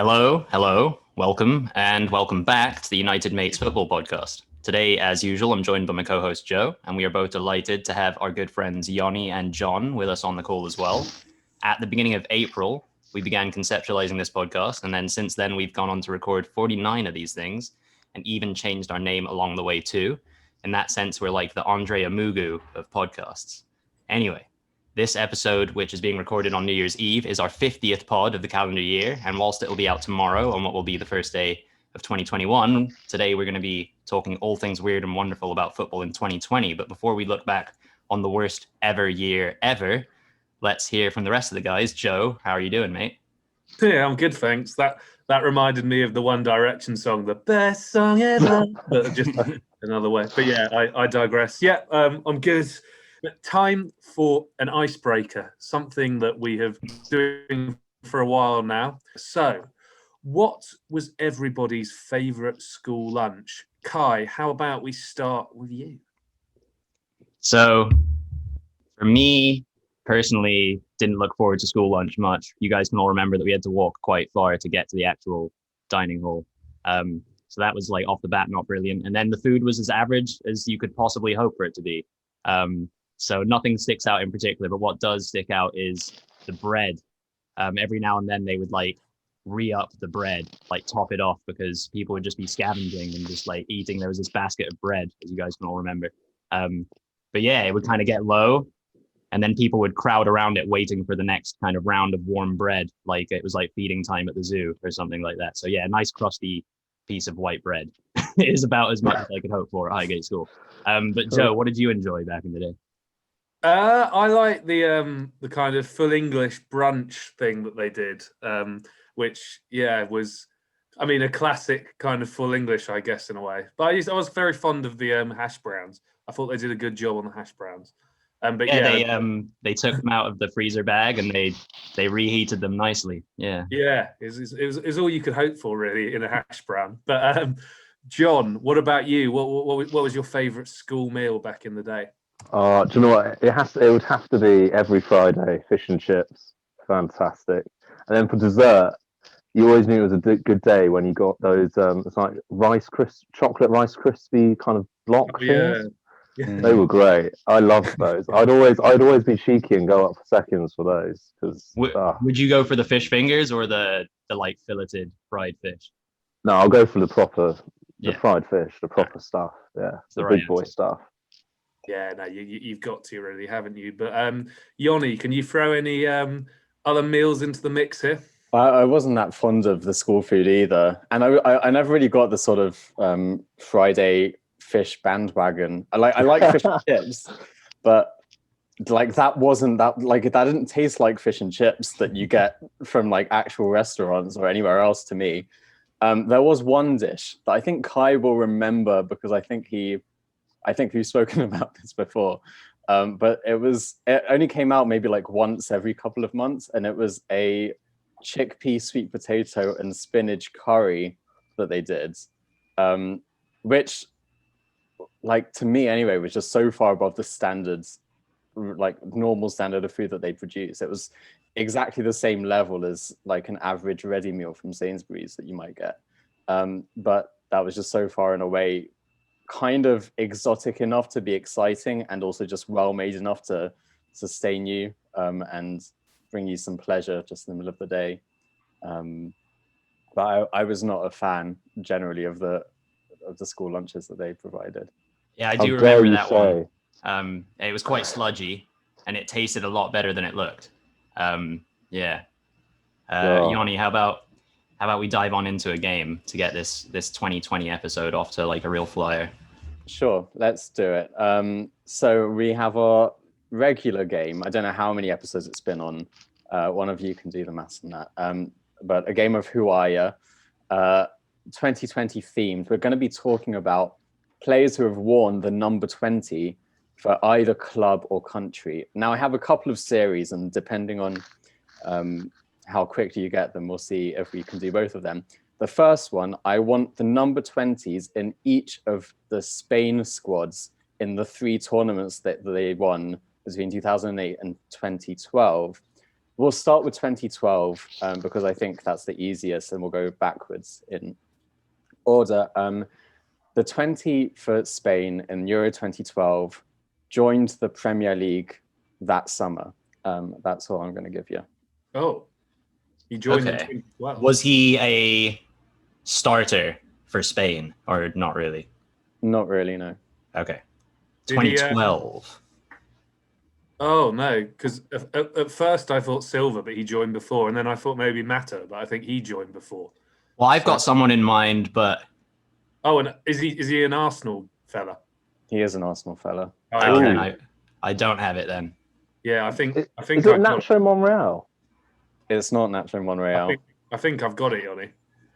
Hello, welcome, and welcome back to the United Mates Football Podcast. Today, as usual, I'm joined by my co-host Joe, and we are both delighted to have our good friends Yoni and John with us on the call as well. At the beginning of April, we began conceptualizing this podcast, and then since then, we've gone on to record 49 of these things, and even changed our name along the way too. In that sense, we're like the Andre Amugu of podcasts. Anyway, this episode, which is being recorded on New Year's Eve, is our 50th pod of the calendar year. And whilst it will be out tomorrow on what will be the first day of 2021, today we're going to be talking all things weird and wonderful about football in 2020. But before we look back on the worst ever year ever, let's hear from the rest of the guys. Joe, how are you doing, mate? Yeah, I'm good, thanks. That reminded me of the One Direction song, the best song ever, but just another way. But yeah, I digress. Yeah, I'm good. Time for an icebreaker, something that we have been doing for a while now. So, what was everybody's favourite school lunch? Kai, how about we start with you? So, for me, personally, didn't look forward to school lunch much. You guys can all remember that we had to walk quite far to get to the actual dining hall. So that was like off the bat, not brilliant. And then the food was as average as you could possibly hope for it to be. So nothing sticks out in particular, but what does stick out is the bread. Every now and then they would like re-up the bread, like top it off, because people would just be scavenging and just like eating. There was this basket of bread, as you guys can all remember. But yeah, it would kind of get low, and then people would crowd around it waiting for the next kind of round of warm bread, like it was like feeding time at the zoo or something like that. So yeah, a nice crusty piece of white bread is about as much as I could hope for at Highgate School. But Joe, what did you enjoy back in the day? I like the kind of full English brunch thing that they did, which was, I mean, a classic kind of full English, I guess, in a way. But I was very fond of the hash browns. I thought they did a good job on the hash browns. But they took them out of the freezer bag and they reheated them nicely. Yeah, it was all you could hope for really in a hash brown. But John, what about you? What was your favourite school meal back in the day? Do you know what? It would have to be every Friday, fish and chips. Fantastic. And then for dessert, you always knew it was a good day when you got those it's like chocolate rice crispy kind of block things. Yeah. They were great. I loved those. I'd always be cheeky and go up for seconds for those because. Would you go for the fish fingers or the like filleted fried fish? No, I'll go for the fried fish, the proper stuff. Yeah, the big boy stuff. Yeah, no, you've got to really, haven't you? But Yoni, can you throw any other meals into the mix here? I wasn't that fond of the school food either, and I never really got the sort of Friday fish bandwagon. I like fish and chips, but like that didn't taste like fish and chips that you get from like actual restaurants or anywhere else to me. There was one dish that I think Kai will remember because I think we've spoken about this before, but it only came out maybe like once every couple of months, and it was a chickpea sweet potato and spinach curry that they did, which, like, to me anyway, was just so far above the standards, like normal standard of food that they produce. It was exactly the same level as like an average ready meal from Sainsbury's that you might get, but that was just so far and away kind of exotic enough to be exciting and also just well made enough to sustain you and bring you some pleasure just in the middle of the day. But I was not a fan generally of the school lunches that they provided. Yeah, I do remember that one. It was quite sludgy and it tasted a lot better than it looked. Yoni, how about we dive on into a game to get this 2020 episode off to like a real flyer? Sure, let's do it. So we have our regular game. I don't know how many episodes it's been on. One of you can do the maths on that. But a game of Who Are Ya? 2020 themed. We're going to be talking about players who have worn the number 20 for either club or country. Now I have a couple of series, and depending on how quickly you get them, we'll see if we can do both of them. The first one, I want the number 20s in each of the Spain squads in the 3 tournaments that they won between 2008 and 2012. We'll start with 2012 because I think that's the easiest, and we'll go backwards in order. The 20 for Spain in Euro 2012 joined the Premier League that summer. That's all I'm going to give you. Oh, he joined in Okay. 2012. Was he a starter for Spain or not really? Not really, no. Okay. Did he, 2012. Oh no, because at first I thought Silva, but he joined before, and then I thought maybe Mata, but I think he joined before. Well, I've got someone in mind, but Oh, and is he an Arsenal fella? He is an Arsenal fella. oh, then Ooh. I don't have it then. Yeah, I think Is I've it got, Nacho Monreal? It's not Nacho Monreal. I think I've got it, Yoni.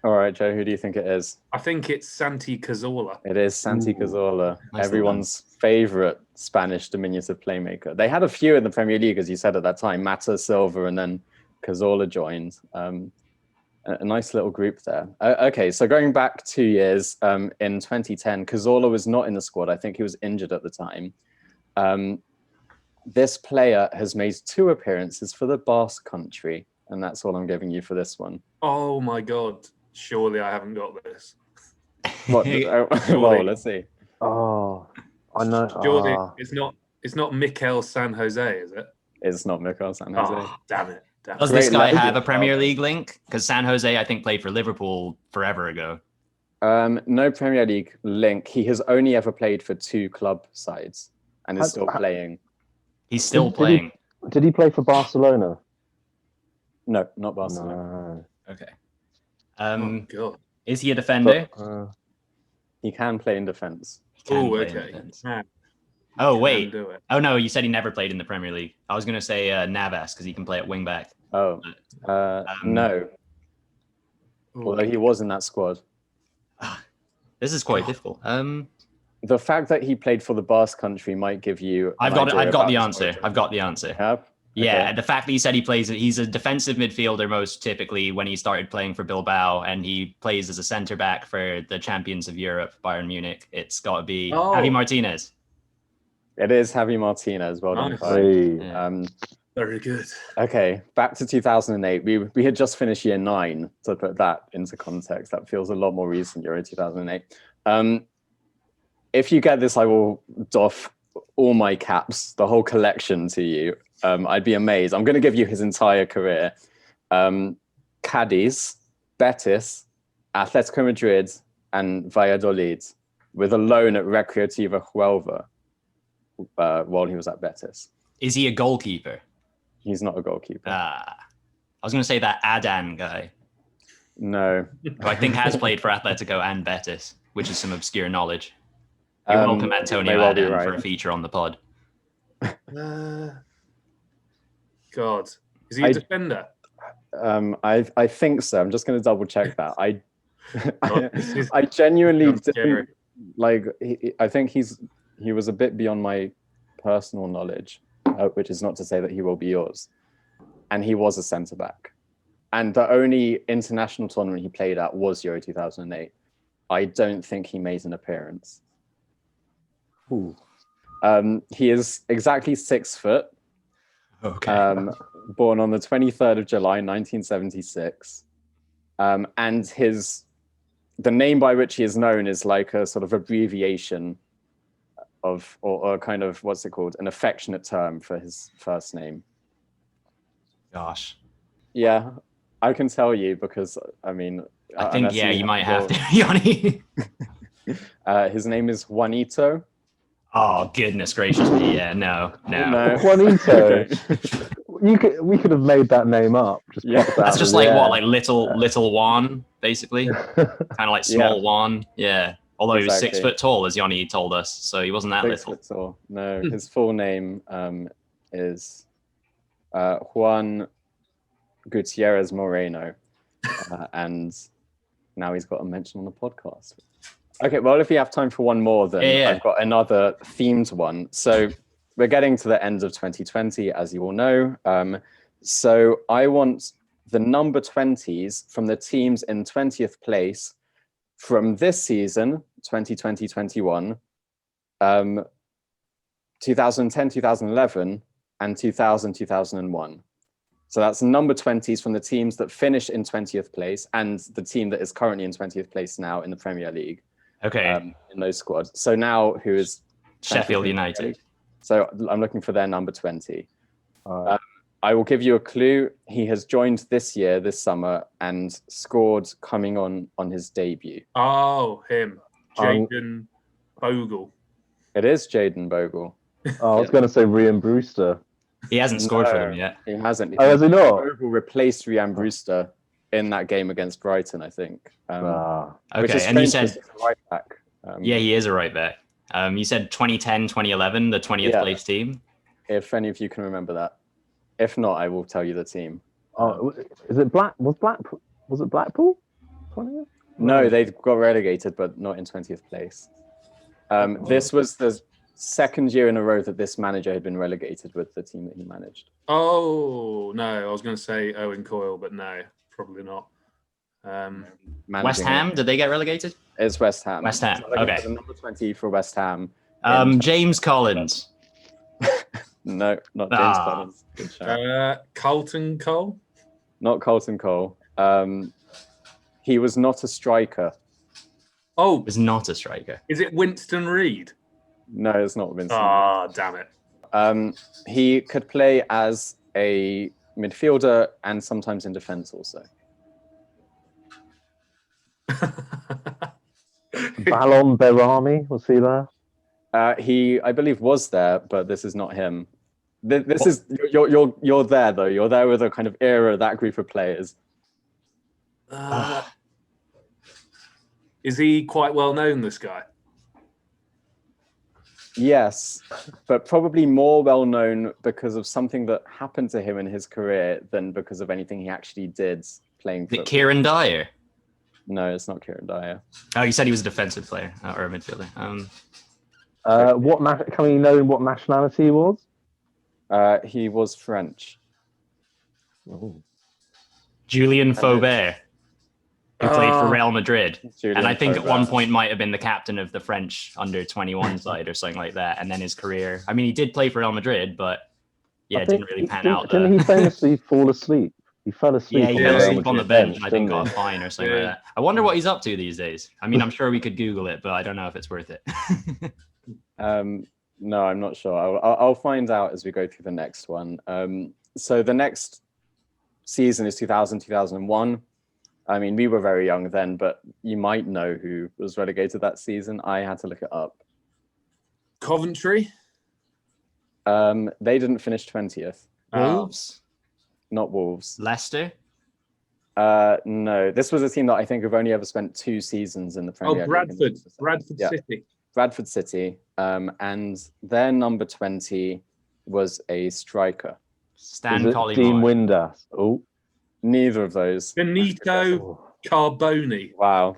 All right, Joe, who do you think it is? I think it's Santi Cazorla. It is Santi Ooh. Cazorla, Nicely everyone's favorite Spanish diminutive playmaker. They had a few in the Premier League, as you said at that time, Mata, Silva, and then Cazorla joined. A nice little group there. Okay, so going back 2 years, in 2010, Cazorla was not in the squad. I think he was injured at the time. This player has made 2 appearances for the Basque Country, and that's all I'm giving you for this one. Oh my God! Surely I haven't got this. What? Well, let's see. Oh, I know. Surely Ah. it's not Mikel San Jose, is it? It's not Mikel San Jose. Oh, damn it! Does this Great guy legend. have a Premier League link? Because San Jose, I think, played for Liverpool forever ago. No Premier League link. He has only ever played for 2 club sides and is still playing. He's still Did he- playing. Did he play for Barcelona? No, not Barcelona. No. Okay. Oh God! Is he a defender? He can play in defence. He can Oh, play in okay. defense. Man, Oh, can wait. do it. Oh, no, you said he never played in the Premier League. I was going to say Navas because he can play at wing back. Oh, no. Although he was in that squad. This is quite difficult. The fact that he played for the Basque Country might give you. I've got the answer. I've got the answer. Have? Yeah, Okay. the fact that he said he's a defensive midfielder most typically when he started playing for Bilbao, and he plays as a centre back for the champions of Europe, Bayern Munich. It's got to be Javi Martinez. It is Javi Martinez. Well done, Nice. Kai. Yeah. Very good. Okay, back to 2008. We had just finished year 9, to put that into context. That feels a lot more recent, Euro 2008. If you get this, I will doff all my caps, the whole collection to you. I'd be amazed. I'm going to give you his entire career. Cadiz, Betis, Atletico Madrid, and Valladolid, with a loan at Recreativa Huelva while he was at Betis. Is he a goalkeeper? He's not a goalkeeper. I was going to say that Adan guy, No. who I think has played for Atletico and Betis, which is some obscure knowledge. You're welcome, Antonio may well be Adan, right. for a feature on the pod. God, is he a defender? I think so. I'm just going to double check that. This is- I genuinely sounds do, scary. like. I think he was a bit beyond my personal knowledge, which is not to say that he will be yours. And he was a centre back, and the only international tournament he played at was Euro 2008. I don't think he made an appearance. Ooh. He is exactly 6 foot. Okay. Born on the 23rd of July, 1976. And the name by which he is known is like a sort of abbreviation of, or kind of, what's it called? An affectionate term for his first name. Gosh. Yeah, I can tell you because, I mean... I think, unless you might have to, Yoni. His name is Juanito. Oh, goodness gracious me. Yeah, no. Juanito. We could have made that name up. Yeah. That's just like what, like little Juan, basically? Kind of like small Juan. Yeah. Although he was 6 Exactly. foot tall, as Yoni told us, so he wasn't that 6 little. foot tall. No, his full name is Juan Gutierrez Moreno. And now he's got a mention on the podcast. Okay, well, if you have time for one more, then I've got another themed one. So we're getting to the end of 2020, as you all know. So I want the number 20s from the teams in 20th place from this season, 2020-21, 2010-2011, and 2000-2001. So that's number 20s from the teams that finished in 20th place and the team that is currently in 20th place now in the Premier League. Okay. In those squads. So now who is Sheffield United. So I'm looking for their number 20. I will give you a clue. He has joined this summer, and scored coming on his debut. Oh, him. Jaden Bogle. It is Jaden Bogle. Oh, I was going to say Ryan Brewster. He hasn't scored for them yet. He hasn't. Oh, has he not? Bogle replaced Ryan Brewster in that game against Brighton, I think. Which is Okay, and you strange said 'cause he's a right back. yeah, he is a right back. You said 2010, 2011, the 20th place team. If any of you can remember that. If not, I will tell you the team. Oh, is it Was it Blackpool? 20th? No, they got relegated, but not in 20th place. This was the second year in a row that this manager had been relegated with the team that he managed. Oh, no. I was going to say Owen Coyle, but no, probably not. West Ham, did they get relegated? It's West Ham. West Ham, So okay. the number 20 for West Ham. James Collins. No, not James Collins. Good shout. Carlton Cole? Not Carlton Cole. He was not a striker. Oh, Was not a striker. is it Winston Reid? No, it's not Vincent. Ah, damn it. He could play as a midfielder and sometimes in defence also. Ballon Berami, was he there? He, I believe, was there, but this is not him. This is you're there though. You're there with a kind of era, that group of players. Is he quite well known, this guy? Yes, but probably more well known because of something that happened to him in his career than because of anything he actually did playing Is it football. Kieran Dyer? No, it's not Kieran Dyer. Oh, you said he was a defensive player or a midfielder. Can we know what nationality he was? He was French. Julian Faubert, who played for Real Madrid. Julian And I think at one Faubert. point might have been the captain of the French under-21 side or something like that. And then his career, I mean, he did play for Real Madrid, but yeah, it didn't really pan out. Didn't he famously fall asleep? He fell asleep. Yeah, he on fell the asleep on the bench and I think didn't got a fine or something like that. I wonder what he's up to these days. I mean, I'm sure we could Google it, but I don't know if it's worth it. No, I'm not sure. I'll find out as we go through the next one. So the next season is 2000, 2001. I mean, we were very young then, but you might know who was relegated that season. I had to look it up. Coventry? They didn't finish 20th. Wolves? Not Wolves. Leicester? No, this was a team that I think have only ever spent 2 seasons in the Premier League. Bradford. Bradford Yeah. City. Bradford City. And their number 20 was a striker. Stan Dean Collymore. Windass. Oh, Neither of those. Benito Carboni. Wow,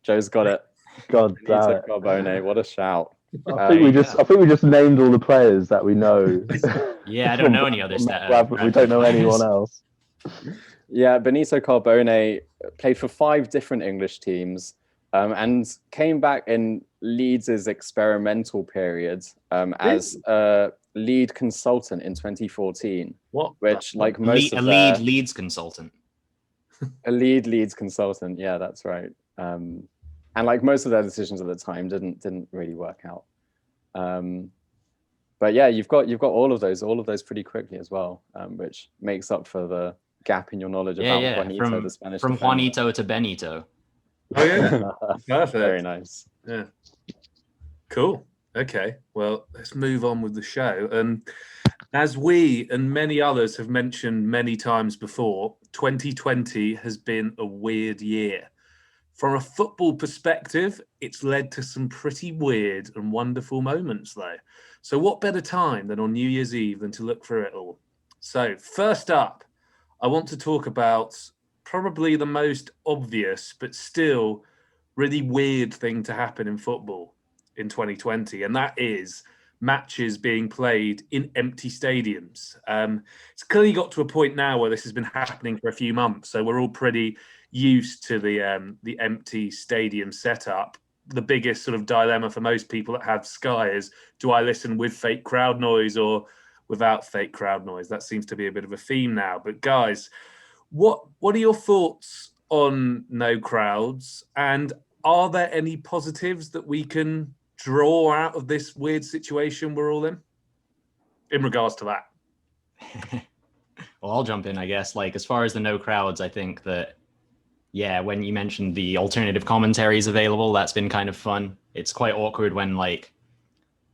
Joe's got it. God damn Benito it! Carbone, what a shout. I think we just named all the players that we know. Yeah, I don't know any others that Bradford, we don't know anyone else. Yeah, Benito Carbone played for 5 different English teams and came back in Leeds' experimental period as a lead consultant in 2014. What? Which, like most A of lead Leeds consultant. a lead Leeds consultant, yeah, that's right. And like most of their decisions at the time didn't really work out. But yeah, you've got all of those pretty quickly as well, which makes up for the gap in your knowledge about Juanito, the Spanish from defender. Juanito to Benito. Oh, yeah. Perfect. Very nice. Yeah. Cool. Okay. Well, let's move on with the show. And as we and many others have mentioned many times before, 2020 has been a weird year. From a football perspective, it's led to some pretty weird and wonderful moments, though. So what better time than on New Year's Eve than to look through it all? So first up, I want to talk about probably the most obvious, but still really weird thing to happen in football in 2020, and that is matches being played in empty stadiums. It's clearly got to a point now where this has been happening for a few months, so we're all pretty used to the empty stadium setup. The biggest sort of dilemma for most people that have Sky is, do I listen with fake crowd noise or without fake crowd noise. That seems to be a bit of a theme now. But guys, what are your thoughts on no crowds? And are there any positives that we can draw out of this weird situation we're all in regards to that? Well, I'll jump in, I guess. Like, as far as the no crowds, I think that, yeah, when you mentioned the alternative commentaries available, that's been kind of fun. It's quite awkward when, like,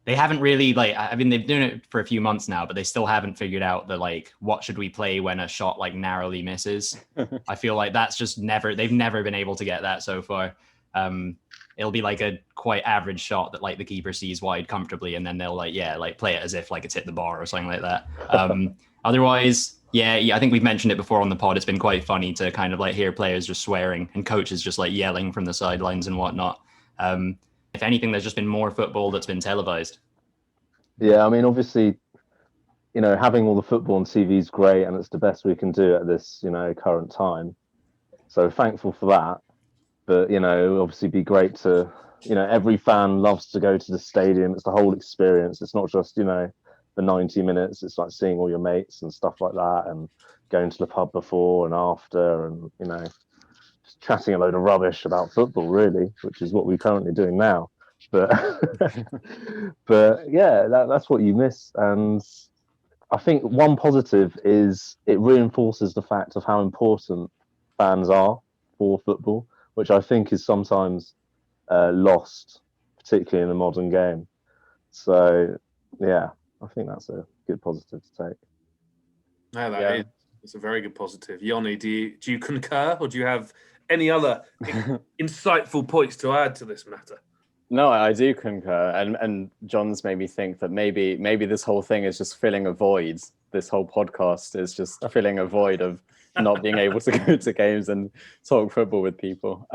they haven't really, like, I mean, they've been doing it for a few months now, but they still haven't figured out the, like, what should we play when a shot, like, narrowly misses. I feel like that's just they've never been able to get that so far. It'll be like a quite average shot that, like, the keeper sees wide comfortably, and then they'll, like, play it as if, like, it's hit the bar or something like that. Otherwise, yeah, I think we've mentioned it before on the pod. It's been quite funny to kind of, like, hear players just swearing and coaches just, like, yelling from the sidelines and whatnot. If anything, there's just been more football that's been televised. Yeah, I mean, obviously, having all the football on TV is great, and it's the best we can do at this, current time. So thankful for that. But, obviously be great to, every fan loves to go to the stadium. It's the whole experience. It's not just, the 90 minutes. It's like seeing all your mates and stuff like that, and going to the pub before and after, and, just chatting a load of rubbish about football, really, which is what we're currently doing now. But but yeah, that's what you miss. And I think one positive is it reinforces the fact of how important fans are for football, which I think is sometimes lost, particularly in the modern game. So yeah, I think that's a good positive to take. No, that is. It's a very good positive. Yoni, do you concur, or do you have any other insightful points to add to this matter? No, I do concur, and John's made me think that maybe this whole thing is just filling a void. This whole podcast is just filling a void of not being able to go to games and talk football with people.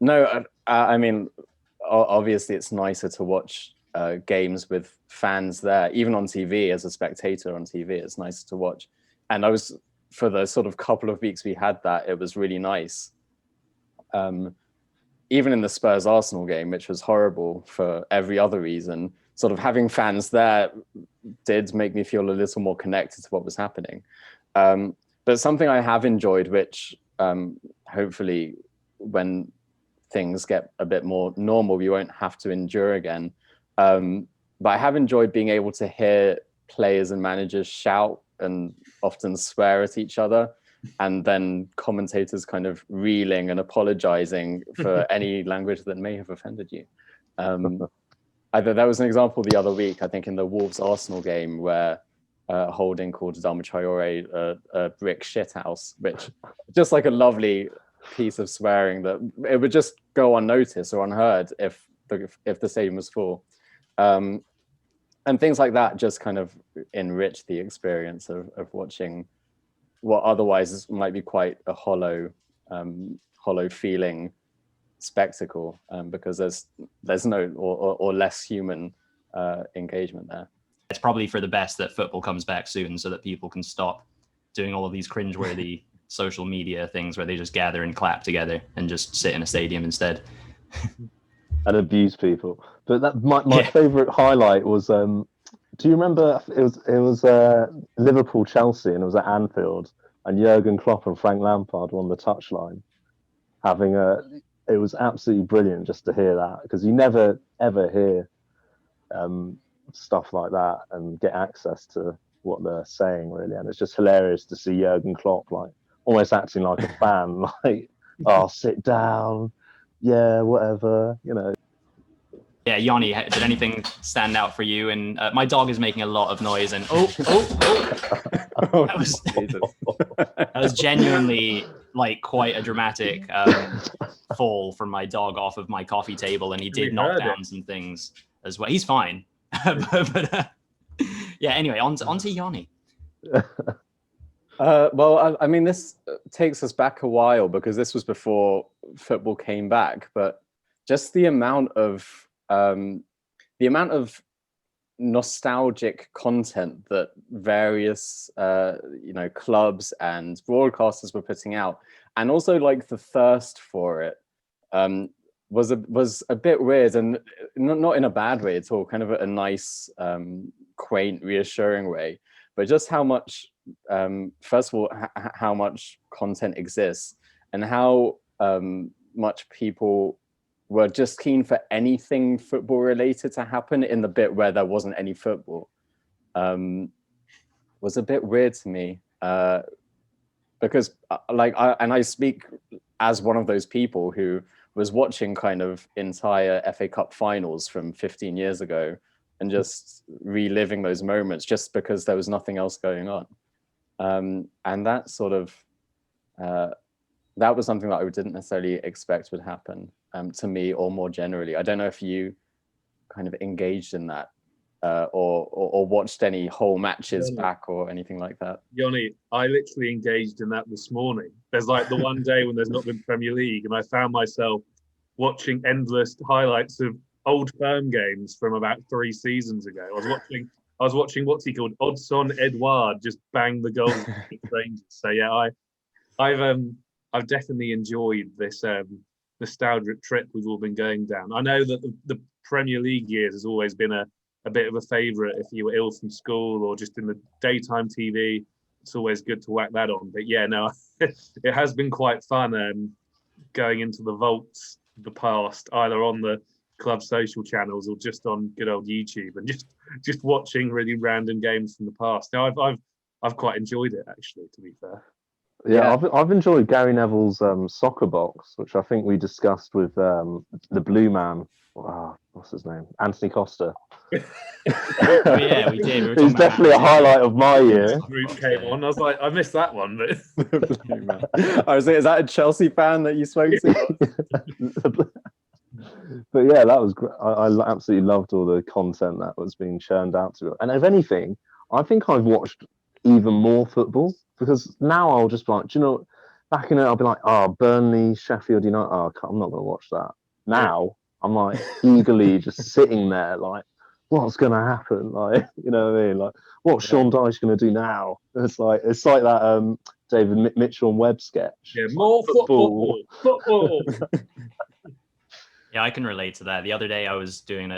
No, I mean, obviously it's nicer to watch games with fans there, even on TV. As a spectator on TV, it's nicer to watch. And for the sort of couple of weeks we had that, it was really nice. Even in the Spurs Arsenal game, which was horrible for every other reason, sort of having fans there did make me feel a little more connected to what was happening. But something I have enjoyed, which hopefully when things get a bit more normal, we won't have to endure again. But I have enjoyed being able to hear players and managers shout and often swear at each other, and then commentators kind of reeling and apologizing for any language that may have offended you. There was an example the other week, I think in the Wolves-Arsenal game, where Holding called Adama Traore a brick shithouse, which just like a lovely piece of swearing that it would just go unnoticed or unheard if the stadium was full. And things like that just kind of enrich the experience of watching what otherwise might be quite a hollow feeling spectacle, because there's no or less human engagement there. It's probably for the best that football comes back soon, so that people can stop doing all of these cringeworthy social media things where they just gather and clap together and just sit in a stadium instead. And abuse people. But my favourite highlight was, do you remember, it was Liverpool Chelsea, and it was at Anfield, and Jurgen Klopp and Frank Lampard were on the touchline it was absolutely brilliant just to hear that, because you never ever hear stuff like that and get access to what they're saying, really. And it's just hilarious to see Jurgen Klopp like almost acting like a fan, like, oh, sit down, yeah, whatever, Yeah, Yoni, did anything stand out for you? And my dog is making a lot of noise, and that was genuinely like quite a dramatic fall from my dog off of my coffee table, and he did knock down some things as well. He's fine, but yeah. Anyway, on to Yoni. Well, I mean, this takes us back a while, because this was before football came back, but just the amount of nostalgic content that various clubs and broadcasters were putting out, and also like the thirst for it was a bit weird, and not in a bad way at all, kind of a nice quaint, reassuring way, but just how much, first of all, how much content exists, and how much people were just keen for anything football related to happen in the bit where there wasn't any football, was a bit weird to me. Because I speak as one of those people who was watching kind of entire FA Cup finals from 15 years ago and just reliving those moments just because there was nothing else going on. And that sort of, that was something that I didn't necessarily expect would happen to me, or more generally. I don't know if you kind of engaged in that or watched any whole matches back or anything like that. Yoni, I literally engaged in that this morning. There's like the one day when there's not been Premier League, and I found myself watching endless highlights of old firm games from about 3 seasons ago. I was watching what's he called, Odson Edouard, just bang the goals against Rangers. So yeah, I've definitely enjoyed this nostalgic trip we've all been going down. I know that the Premier League years has always been a bit of a favourite if you were ill from school or just in the daytime TV. It's always good to whack that on. But yeah, no, it has been quite fun going into the vaults of the past, either on the club social channels or just on good old YouTube, and just watching really random games from the past. Now, I've quite enjoyed it, actually, to be fair. Yeah, I've enjoyed Gary Neville's soccer box, which I think we discussed with the Blue Man. What's his name? Anthony Costa. Oh, yeah, we did. We were It's definitely a highlight of my year. Group came on. I was like, I missed that one, but I was saying, is that a Chelsea fan that you spoke to? But yeah, that was great. I absolutely loved all the content that was being churned out to it. And if anything, I think I've watched even more football, because now I'll just be like, do you know, back in it, I'll be like, Burnley, Sheffield United, I'm not going to watch that. Now I'm like eagerly just sitting there like, what's going to happen? Like, you know what I mean? Like, what's Sean Dyche going to do now? It's like that David Mitchell and Webb sketch. Yeah, more football. Yeah, I can relate to that. The other day I was doing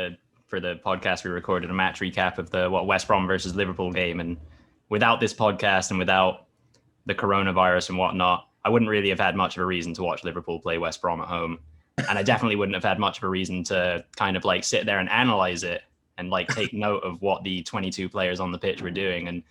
for the podcast, we recorded a match recap of the West Brom versus Liverpool game, and without this podcast and without the coronavirus and whatnot, I wouldn't really have had much of a reason to watch Liverpool play West Brom at home. And I definitely wouldn't have had much of a reason to kind of like sit there and analyze it and like take note of what the 22 players on the pitch were doing. And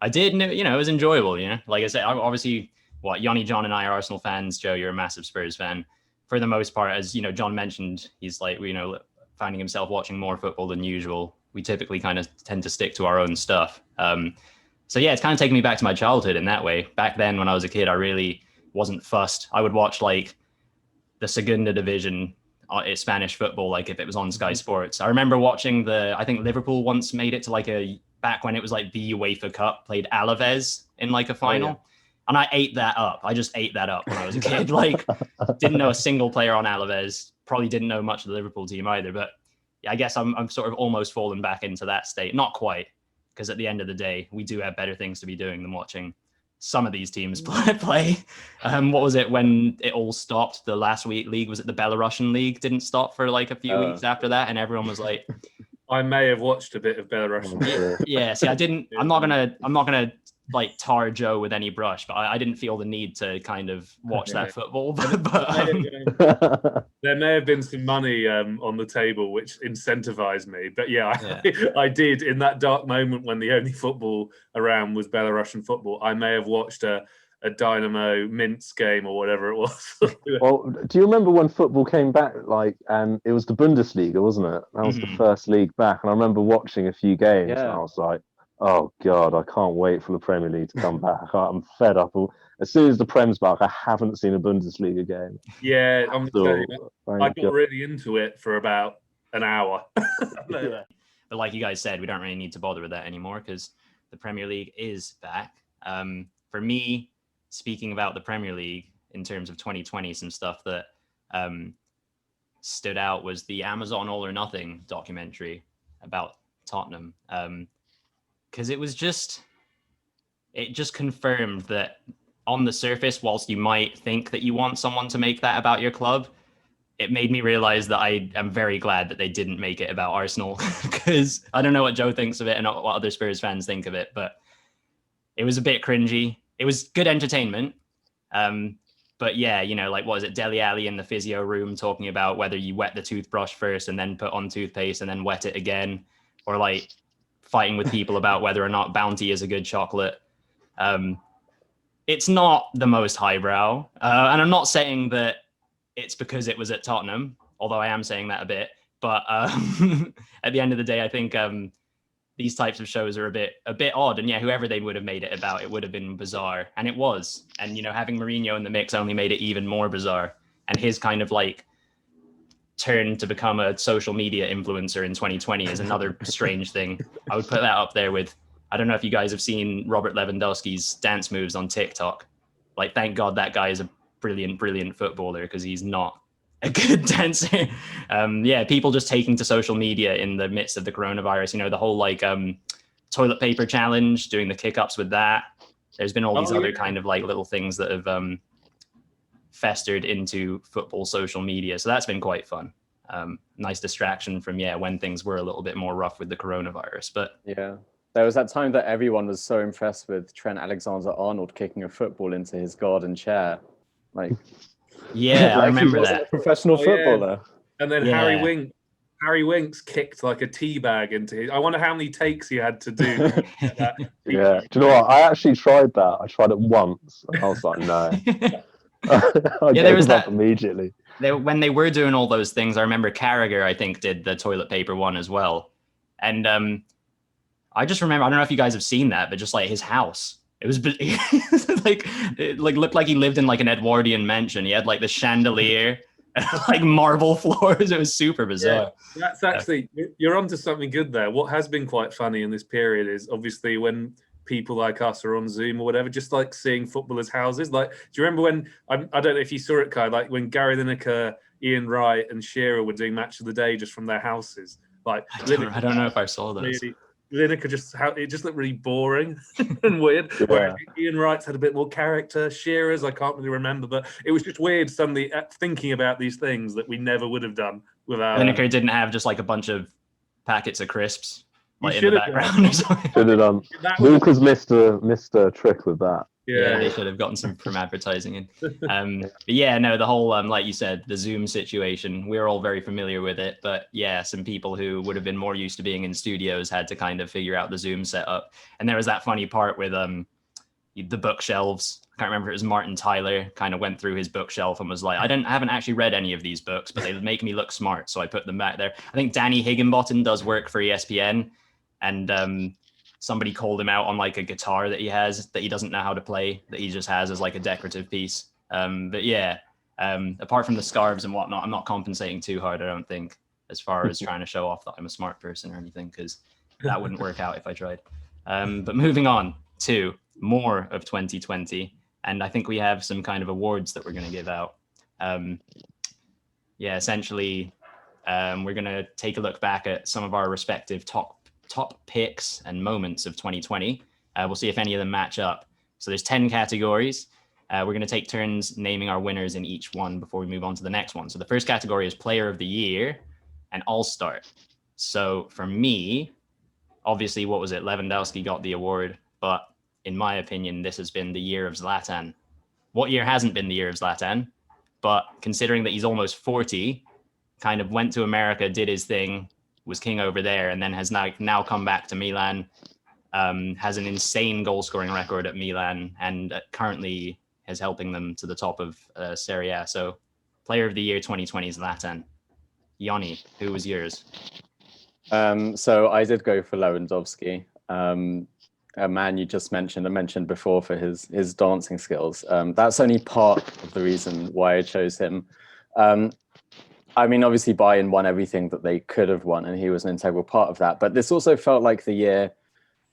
I did, you know, it was enjoyable, you know. Like I said, obviously, Yoni, John and I are Arsenal fans. Joe, you're a massive Spurs fan. For the most part, as you know, John mentioned, he's like, you know, finding himself watching more football than usual. We typically kind of tend to stick to our own stuff. So yeah, it's kind of taken me back to my childhood in that way. Back then when I was a kid, I really wasn't fussed. I would watch like the Segunda Division, Spanish football, like if it was on Sky Sports. I remember watching I think Liverpool once made it to back when it was like the UEFA Cup, played Alaves in like a final. Oh, yeah. And I ate that up. I just ate that up when I was a kid. Like, didn't know a single player on Alaves. Probably didn't know much of the Liverpool team either. But yeah, I guess I'm sort of almost fallen back into that state. Not quite, because at the end of the day, we do have better things to be doing than watching some of these teams play. What was it when it all stopped? The last week league, was it the Belarusian league? Didn't stop for like a few weeks after that, and everyone was like, I may have watched a bit of Belarusian. Yeah. See, I didn't. I'm not gonna like tar Joe with any brush, but I didn't feel the need to kind of watch that football. There may have been some money on the table which incentivized me, but I did in that dark moment when the only football around was Belarusian football. I may have watched a Dynamo Minsk game or whatever it was. Well, do you remember when football came back? Like, it was the Bundesliga, wasn't it? That was the first league back, and I remember watching a few games, and I was like, oh God, I can't wait for the Premier League to come back. I'm fed up. As soon as the Prem's back, I haven't seen a Bundesliga game. Yeah, I got really into it for about an hour. But like you guys said, we don't really need to bother with that anymore because the Premier League is back. For me, speaking about the Premier League in terms of 2020, some stuff that stood out was the Amazon All or Nothing documentary about Tottenham. Because it just confirmed that on the surface, whilst you might think that you want someone to make that about your club, it made me realize that I am very glad that they didn't make it about Arsenal, because I don't know what Joe thinks of it and what other Spurs fans think of it, but it was a bit cringy. It was good entertainment. But yeah, you know, like, what was it, Dele Alli in the physio room talking about whether you wet the toothbrush first and then put on toothpaste and then wet it again, or like fighting with people about whether or not Bounty is a good chocolate. It's not the most highbrow. And I'm not saying that it's because it was at Tottenham, although I am saying that a bit. But at the end of the day, I think these types of shows are a bit odd. And yeah, whoever they would have made it about, it would have been bizarre. And it was. And, you know, having Mourinho in the mix only made it even more bizarre. And his kind of like turn to become a social media influencer in 2020 is another strange thing. I would put that up there with, I don't know if you guys have seen Robert Lewandowski's dance moves on TikTok. Like, thank God that guy is a brilliant footballer, because he's not a good dancer. Yeah, people just taking to social media in the midst of the coronavirus, you know, the whole like toilet paper challenge, doing the kick-ups with that. There's been all these other kind of like little things that have festered into football social media. So that's been quite fun. Nice distraction from, when things were a little bit more rough with the coronavirus. But yeah, there was that time that everyone was so impressed with Trent Alexander-Arnold kicking a football into his garden chair. Like, yeah, like I remember he wasn't that. a professional footballer. And then Yeah. Harry Winks kicked like a tea bag into his. I wonder how many takes he had to do. That. Yeah. Do you know what? I actually tried that. I tried it once. And I was like, no. I Yeah, there was gave up that immediately. when they were doing all those things. I remember Carragher, I think, did the toilet paper one as well. And I just remember, I don't know if you guys have seen that, but just like his house, it was like, it like looked like he lived in like an Edwardian mansion. He had like the chandelier and like marble floors. It was super bizarre. Yeah, that's actually, you're onto something good there. What has been quite funny in this period is obviously when people like us are on Zoom or whatever, just like seeing footballers' houses. Like, do you remember when, I don't know if you saw it, Kai, like when Gary Lineker, Ian Wright and Shearer were doing Match of the Day just from their houses? Like, I don't know if I saw those. Really, Lineker it just looked really boring and weird. Yeah. Whereas Ian Wright's had a bit more character. Shearer's, I can't really remember, but it was just weird suddenly thinking about these things that we never would have done without. Lineker didn't have just like a bunch of packets of crisps like in the should have background or something. Should have done. That was- Walker's missed a trick with that. Yeah, they should have gotten some from advertising in. But yeah, no, the whole like you said, the Zoom situation, we're all very familiar with it. But yeah, some people who would have been more used to being in studios had to kind of figure out the Zoom setup. And there was that funny part with the bookshelves. I can't remember if it was Martin Tyler kind of went through his bookshelf and was like, I haven't actually read any of these books, but they make me look smart, so I put them back there. I think Danny Higginbottom does work for ESPN, and somebody called him out on like a guitar that he has that he doesn't know how to play, that he just has as like a decorative piece. But yeah, apart from the scarves and whatnot, I'm not compensating too hard, I don't think, as far as trying to show off that I'm a smart person or anything, because that wouldn't work out if I tried. But moving on to more of 2020, and I think we have some kind of awards that we're going to give out. Essentially, we're going to take a look back at some of our respective top picks and moments of 2020. We'll see if any of them match up. So there's 10 categories. We're going to take turns naming our winners in each one before we move on to the next one. So the first category is Player of the Year and All-Star. So for me, obviously, what was it? Lewandowski got the award, but in my opinion, this has been the year of Zlatan. What year hasn't been the year of Zlatan? But considering that he's almost 40, kind of went to America, did his thing, was king over there, and then has now come back to Milan, has an insane goal scoring record at Milan, and currently is helping them to the top of Serie A. So Player of the Year 2020 is Zlatan. Yoni, who was yours? So I did go for Lewandowski, a man you just mentioned. I mentioned before for his dancing skills. That's only part of the reason why I chose him. I mean, obviously Bayern won everything that they could have won, and he was an integral part of that. But this also felt like the year,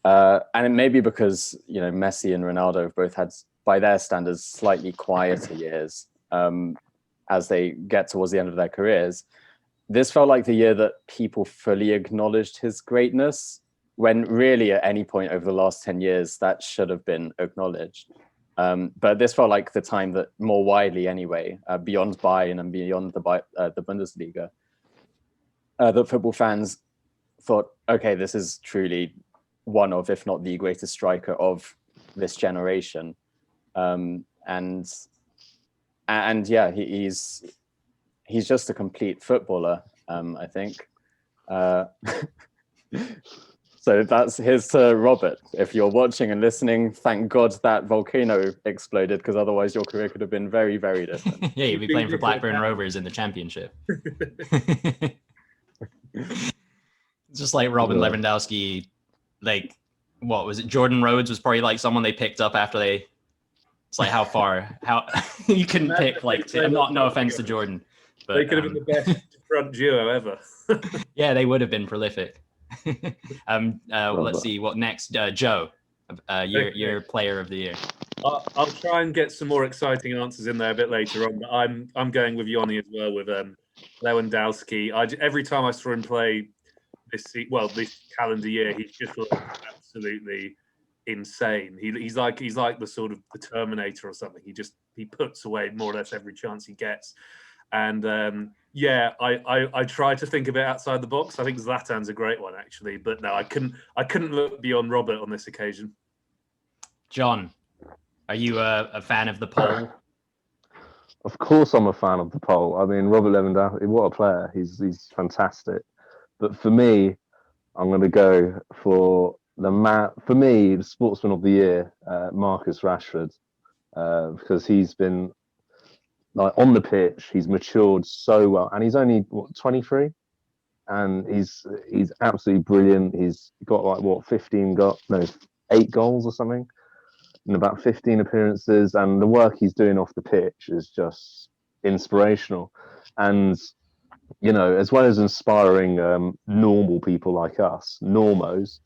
and it may be because, you know, Messi and Ronaldo have both had, by their standards, slightly quieter years as they get towards the end of their careers. This felt like the year that people fully acknowledged his greatness, when really at any point over the last 10 years, that should have been acknowledged. But this felt like the time that more widely anyway, beyond Bayern and beyond the Bundesliga, that football fans thought, okay, this is truly one of, if not the greatest striker of this generation. And yeah, he's just a complete footballer, I think. So that's here's to Robert. If you're watching and listening, thank God that volcano exploded, because otherwise your career could have been very, very different. Yeah, you'd be playing for Blackburn Rovers in the Championship. Just like Robin Lewandowski, like, what was it? Jordan Rhodes was probably like someone they picked up after they. It's like how you couldn't pick like. No offense to Jordan, but they could have been the best front duo ever. Yeah, they would have been prolific. Let's see what next. Joe, your player of the year. I'll try and get some more exciting answers in there a bit later on, but I'm going with Yoni as well, with Lewandowski. Every time I saw him play this calendar year, he's just looked absolutely insane. He's like the sort of the Terminator or something. He puts away more or less every chance he gets. And yeah, I try to think a bit outside the box. I think Zlatan's a great one, actually, but no, I couldn't look beyond Robert on this occasion. John, are you a fan of the poll? Of course, I'm a fan of the poll. I mean, Robert Lewandowski, what a player! He's fantastic. But for me, I'm going to go for the man. For me, the sportsman of the year, Marcus Rashford, because he's been like on the pitch. He's matured so well, and he's only 23, and he's absolutely brilliant. He's got like 8 goals or something in about 15 appearances, and the work he's doing off the pitch is just inspirational. And you know, as well as inspiring normal people like us, normos,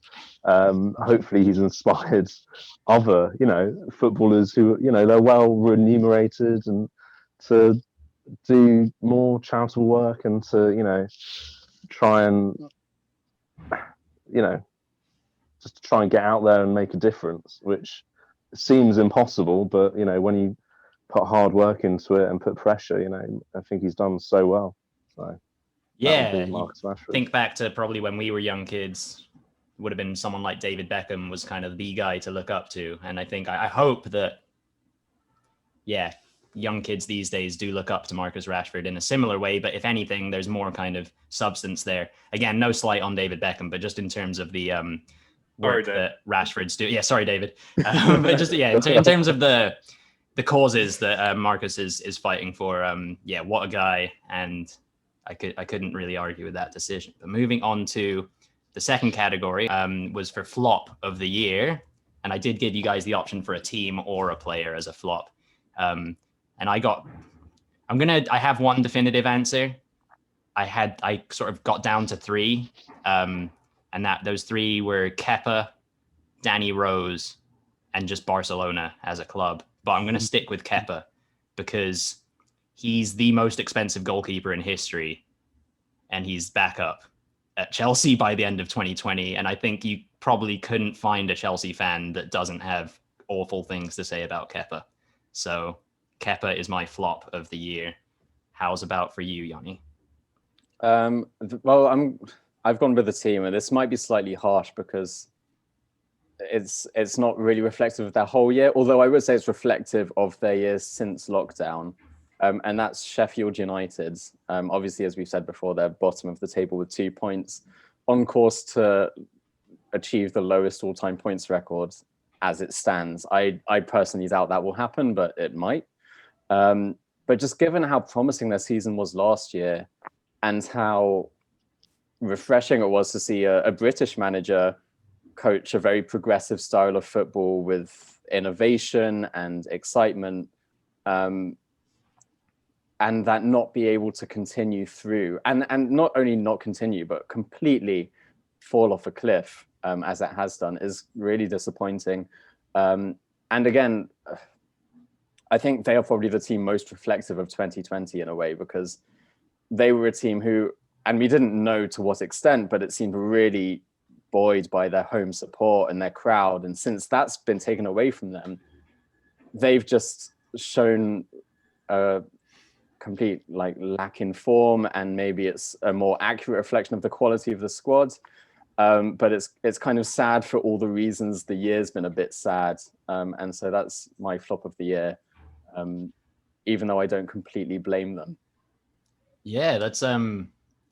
hopefully he's inspired other, footballers who, they're well remunerated and to do more charitable work and to, try and, just to try and get out there and make a difference, which seems impossible, but, when you put hard work into it and put pressure, I think he's done so well. So, yeah, think back to probably when we were young kids, would have been someone like David Beckham was kind of the guy to look up to. And I hope that, yeah, young kids these days do look up to Marcus Rashford in a similar way. But if anything, there's more kind of substance there. Again, no slight on David Beckham, but just in terms of the work that Rashford's doing. Yeah, sorry, David. But just, yeah, in terms of the causes that Marcus is fighting for, yeah, what a guy. And I couldn't really argue with that decision. But moving on to the second category, was for flop of the year, and I did give you guys the option for a team or a player as a flop. And I have one definitive answer. I sort of got down to 3, and those 3 were Kepa, Danny Rose, and just Barcelona as a club. But I'm going to stick with Kepa because he's the most expensive goalkeeper in history, and he's back up at Chelsea by the end of 2020. And I think you probably couldn't find a Chelsea fan that doesn't have awful things to say about Kepa. So Kepa is my flop of the year. How's about for you, Yoni? Well, I've gone with the team, and this might be slightly harsh because it's not really reflective of their whole year, although I would say it's reflective of their years since lockdown. And that's Sheffield United. Obviously, as we've said before, they're bottom of the table with 2 points, on course to achieve the lowest all-time points record as it stands. I personally doubt that will happen, but it might. But just given how promising their season was last year and how refreshing it was to see a British manager coach a very progressive style of football with innovation and excitement, and that not be able to continue through, and not only not continue, but completely fall off a cliff, as it has done, is really disappointing. And again, I think they are probably the team most reflective of 2020 in a way, because they were a team who, and we didn't know to what extent, but it seemed really buoyed by their home support and their crowd. And since that's been taken away from them, they've just shown a complete like lack in form, and maybe it's a more accurate reflection of the quality of the squad. But it's kind of sad for all the reasons the year's been a bit sad, and so that's my flop of the year, even though I don't completely blame them. Yeah, that's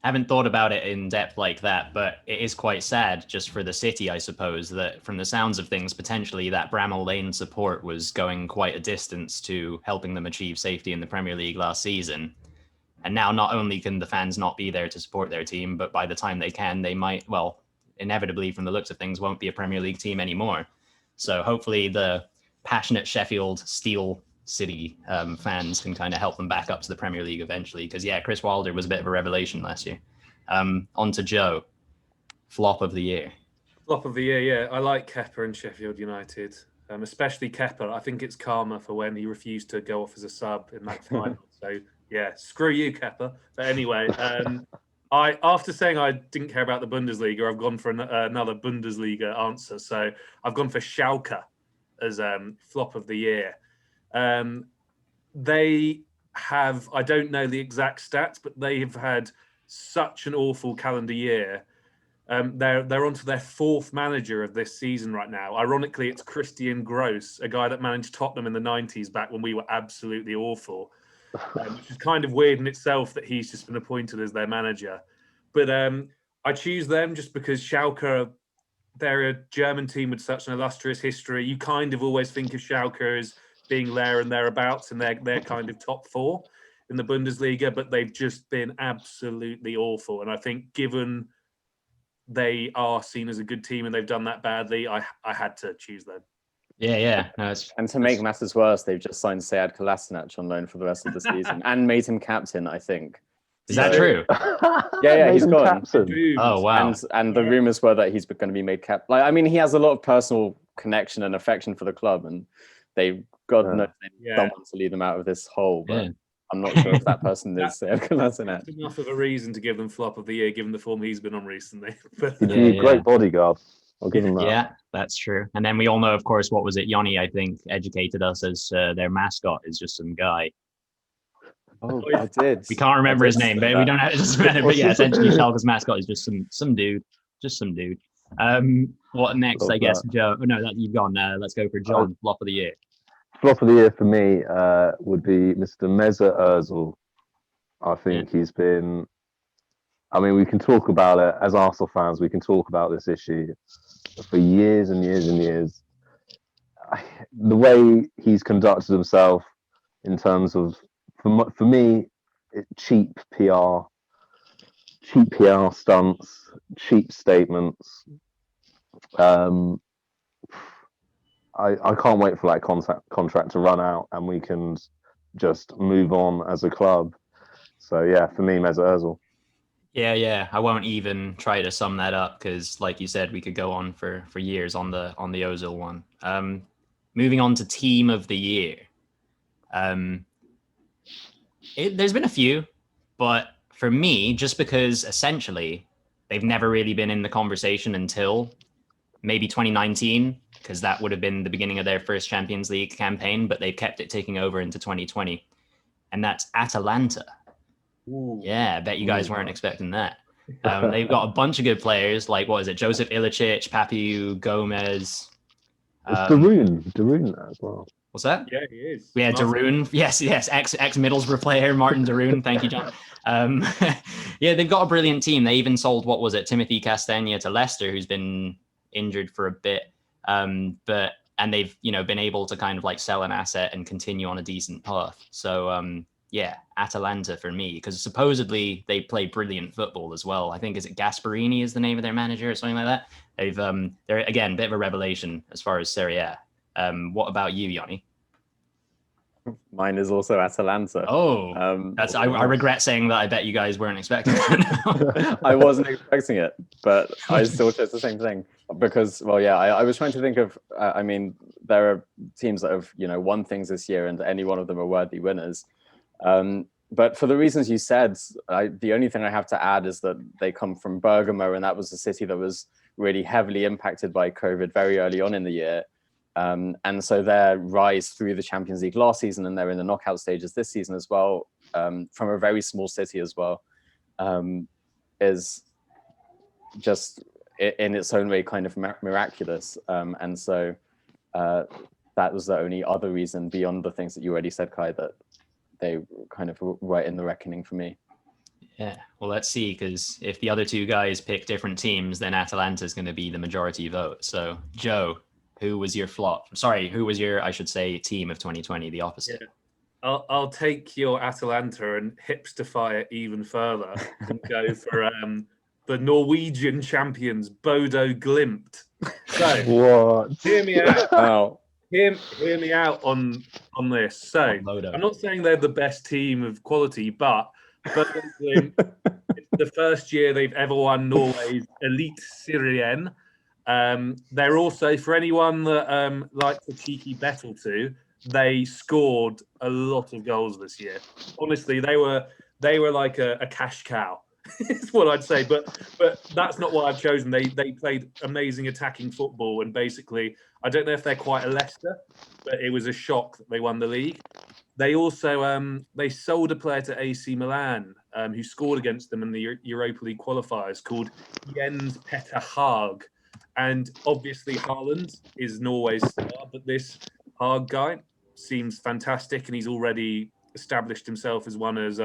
haven't thought about it in depth like that, but it is quite sad just for the city, I suppose, that from the sounds of things, potentially that Bramall Lane support was going quite a distance to helping them achieve safety in the Premier League last season. And now not only can the fans not be there to support their team, but by the time they can, they might, well, inevitably from the looks of things, won't be a Premier League team anymore. So hopefully the passionate Sheffield Steel City fans can kind of help them back up to the Premier League eventually. Because yeah, Chris Wilder was a bit of a revelation last year. On to Joe, flop of the year. Flop of the year, yeah. I like Kepa and Sheffield United, especially Kepa. I think it's karma for when he refused to go off as a sub in that final. So yeah, screw you, Kepa. But anyway, after saying I didn't care about the Bundesliga, I've gone for another Bundesliga answer. So I've gone for Schalke as flop of the year. They have, I don't know the exact stats, but they have had such an awful calendar year. They're onto their fourth manager of this season right now. Ironically, it's Christian Gross, a guy that managed Tottenham in the 90s back when we were absolutely awful, which is kind of weird in itself that he's just been appointed as their manager. But I choose them just because Schalke, they're a German team with such an illustrious history. You kind of always think of Schalke as being there and thereabouts, and they're kind of top four in the Bundesliga, but they've just been absolutely awful. And I think given they are seen as a good team and they've done that badly, I had to choose them. Yeah. No, and to make matters worse, they've just signed Sead Kolasinac on loan for the rest of the season and made him captain, I think. Is that true? Yeah, he's gone. Oh, wow. And the rumors were that he's going to be made captain. Like, I mean, he has a lot of personal connection and affection for the club, and they've got someone to lead them out of this hole. But I'm not sure if that person is Sead Kolasinac. That's enough of a reason to give them flop of the year, given the form he's been on recently. He'd be a great bodyguard. I'll give him that. Yeah, that's true. And then we all know, of course, what was it? Yoni, I think, educated us as their mascot is just some guy. Oh, I did. We can't remember his name, but we don't have it. But yeah, essentially, Schalke's mascot is just some dude. What next? Love I guess that. Joe. Oh, no, you've gone. Let's go for John. Flop of the year. Flop of the year for me would be Mr. Mesut Ozil. I think he's been. I mean, we can talk about it as Arsenal fans. We can talk about this issue for years and years and years. The way he's conducted himself, in terms of, for me, cheap PR stunts, cheap statements. I can't wait for that contract to run out and we can just move on as a club. So yeah, for me, Mesut Ozil. Yeah. I won't even try to sum that up because, like you said, we could go on for years on the Ozil one. Moving on to team of the year. There's been a few, but for me, just because essentially they've never really been in the conversation until maybe 2019, because that would have been the beginning of their first Champions League campaign, but they've kept it taking over into 2020. And that's Atalanta. Ooh. Yeah, I bet you guys weren't expecting that. They've got a bunch of good players, like, what is it? Joseph Ilicic, Papiu, Gomez. Darun as well. What's that? Yeah, he is. Yeah, Darun. Yes. Ex Middlesbrough player, Martin Darun. Thank you, John. Yeah, they've got a brilliant team. They even sold, what was it, Timothy Castagna to Leicester, who's been injured for a bit. And they've, been able to kind of like sell an asset and continue on a decent path. So, yeah, Atalanta for me, because supposedly they play brilliant football as well. I think, is it Gasparini is the name of their manager or something like that? They're again a bit of a revelation as far as Serie A. What about you, Yoni? Mine is also Atalanta. Oh, I regret saying that. I bet you guys weren't expecting it. I wasn't expecting it, but I still chose the same thing because, well, yeah, I was trying to think of. I mean, there are teams that have won things this year, and any one of them are worthy winners. But for the reasons you said, the only thing I have to add is that they come from Bergamo, and that was a city that was really heavily impacted by COVID very early on in the year. And so their rise through the Champions League last season, and they're in the knockout stages this season as well, from a very small city as well, is just in its own way kind of miraculous. And so that was the only other reason beyond the things that you already said, Kai, that they kind of were right in the reckoning for me. Yeah, well, let's see, because if the other two guys pick different teams, then Atalanta is going to be the majority vote. So, Joe, who was your flop? Sorry, who was your, I should say, team of 2020, the opposite? Yeah. I'll take your Atalanta and hipsterify it even further and go for the Norwegian champions, Bodo Glimt. So, What? hear me out. Oh, Hear me out on this. So, Bodo. I'm not saying they're the best team of quality, but Bodo Glimt, it's the first year they've ever won Norway's Elite Serien. They're also, for anyone that likes a cheeky bet or two, they scored a lot of goals this year. Honestly, they were like a cash cow. Is what I'd say, but that's not what I've chosen. They played amazing attacking football, and basically, I don't know if they're quite a Leicester, but it was a shock that they won the league. They also they sold a player to AC Milan who scored against them in the Europa League qualifiers, called Jens Petter Haag, and obviously Haaland is Norway's star, but this Haag guy seems fantastic, and he's already established himself as one of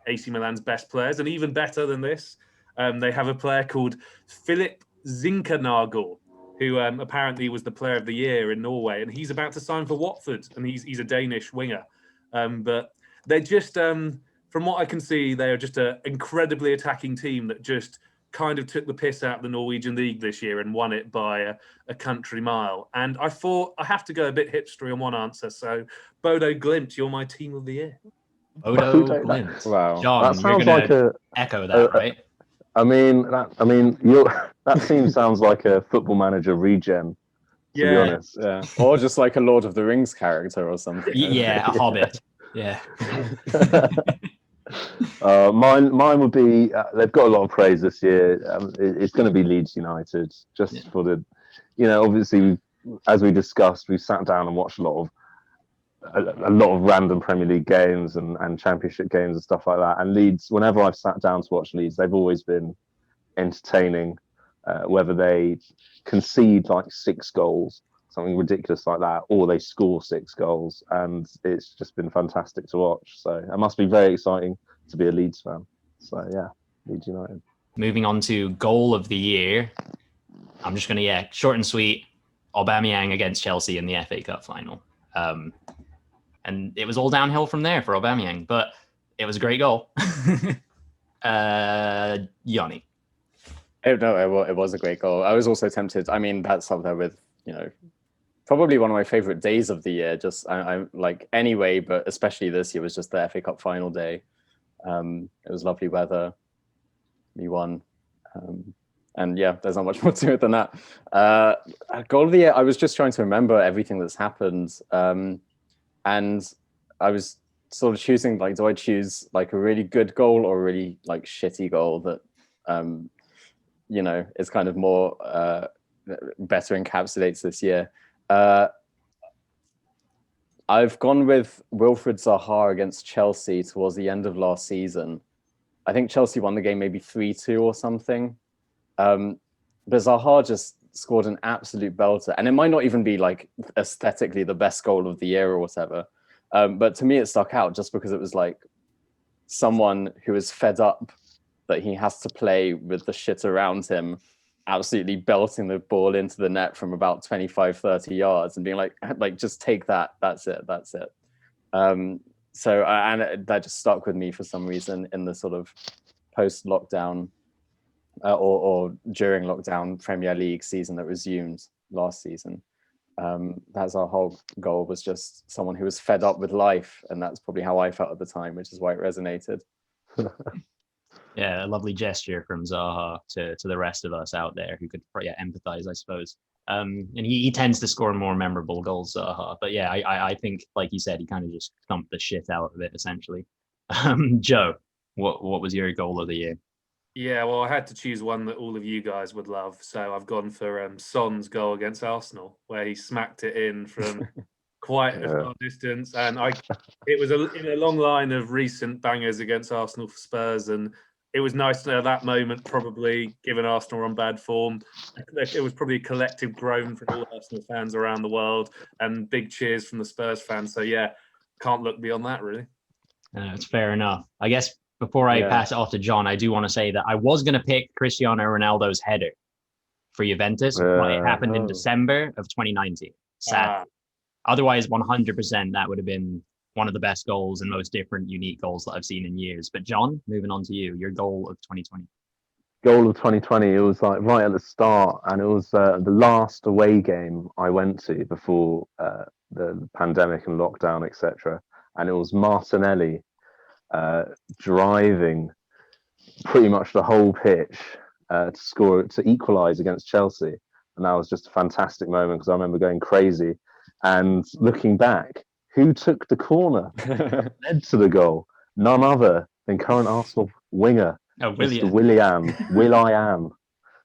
AC Milan's best players. And even better than this, they have a player called Philip Zinkernagel, who apparently was the player of the year in Norway, and he's about to sign for Watford, and he's a Danish winger. But they're just, from what I can see, they're just an incredibly attacking team that just kind of took the piss out of the Norwegian league this year and won it by a country mile. And I thought I have to go a bit hipstery on one answer. So Bodo Glimt, you're my team of the year. Bodo Glimt. wow. John, That you're sounds going like to echo that, right? That team sounds like a Football Manager regen. To be honest, Yeah. Or just like a Lord of the Rings character or something. Yeah, a hobbit. Yeah. Mine would be. They've got a lot of praise this year. It's going to be Leeds United, just for the, obviously, as we discussed, we sat down and watched a lot of random Premier League games and Championship games and stuff like that. And Leeds, whenever I've sat down to watch Leeds, they've always been entertaining. Whether they concede like 6 goals, something ridiculous like that, or they score 6 goals, and it's just been fantastic to watch. So it must be very exciting to be a Leeds fan. So yeah, Leeds United. Moving on to goal of the year, I'm just going to, short and sweet, Aubameyang against Chelsea in the FA Cup final. And it was all downhill from there for Aubameyang, but it was a great goal. Yoni. No, it was a great goal. I was also tempted. I mean, that's up there with, probably one of my favorite days of the year. Just I like anyway, but especially this year was just the FA Cup final day. It was lovely weather. We won. And yeah, there's not much more to it than that. Goal of the year, I was just trying to remember everything that's happened. And I was sort of choosing, like, do I choose like a really good goal or a really like shitty goal that, is kind of more better encapsulates this year. I've gone with Wilfried Zaha against Chelsea towards the end of last season. I think Chelsea won the game maybe 3-2 or something. But Zaha just scored an absolute belter. And it might not even be like aesthetically the best goal of the year or whatever. But to me, it stuck out just because it was like someone who is fed up that he has to play with the shit around him, absolutely belting the ball into the net from about 25, 30 yards and being like, just take that. That's it. So that just stuck with me for some reason in the sort of post-lockdown or during lockdown Premier League season that resumed last season. That's our whole goal, was just someone who was fed up with life. And that's probably how I felt at the time, which is why it resonated. Yeah, a lovely gesture from Zaha to the rest of us out there who could empathize, I suppose. And he tends to score more memorable goals, Zaha. But yeah, I think, like you said, he kind of just thumped the shit out of it, essentially. Joe, what was your goal of the year? Yeah, well, I had to choose one that all of you guys would love, so I've gone for Son's goal against Arsenal, where he smacked it in from quite a Yeah. far distance, and it was in a long line of recent bangers against Arsenal for Spurs, and it was nice to know that moment. Probably given Arsenal were on bad form, it was probably a collective groan from all Arsenal fans around the world, and big cheers from the Spurs fans. So yeah, can't look beyond that really. It's fair enough. I guess before I pass it off to John, I do want to say that I was going to pick Cristiano Ronaldo's header for Juventus, but it happened in December of 2019. Sadly. Otherwise, 100% that would have been one of the best goals and most different, unique goals that I've seen in years. But John, moving on to you, your goal of 2020. Goal of 2020. It was like right at the start, and it was the last away game I went to before the pandemic and lockdown, etc. And it was Martinelli driving pretty much the whole pitch to equalise against Chelsea, and that was just a fantastic moment because I remember going crazy. And looking back, who took the corner that led to the goal? None other than current Arsenal winger, Mr. Will.I.am.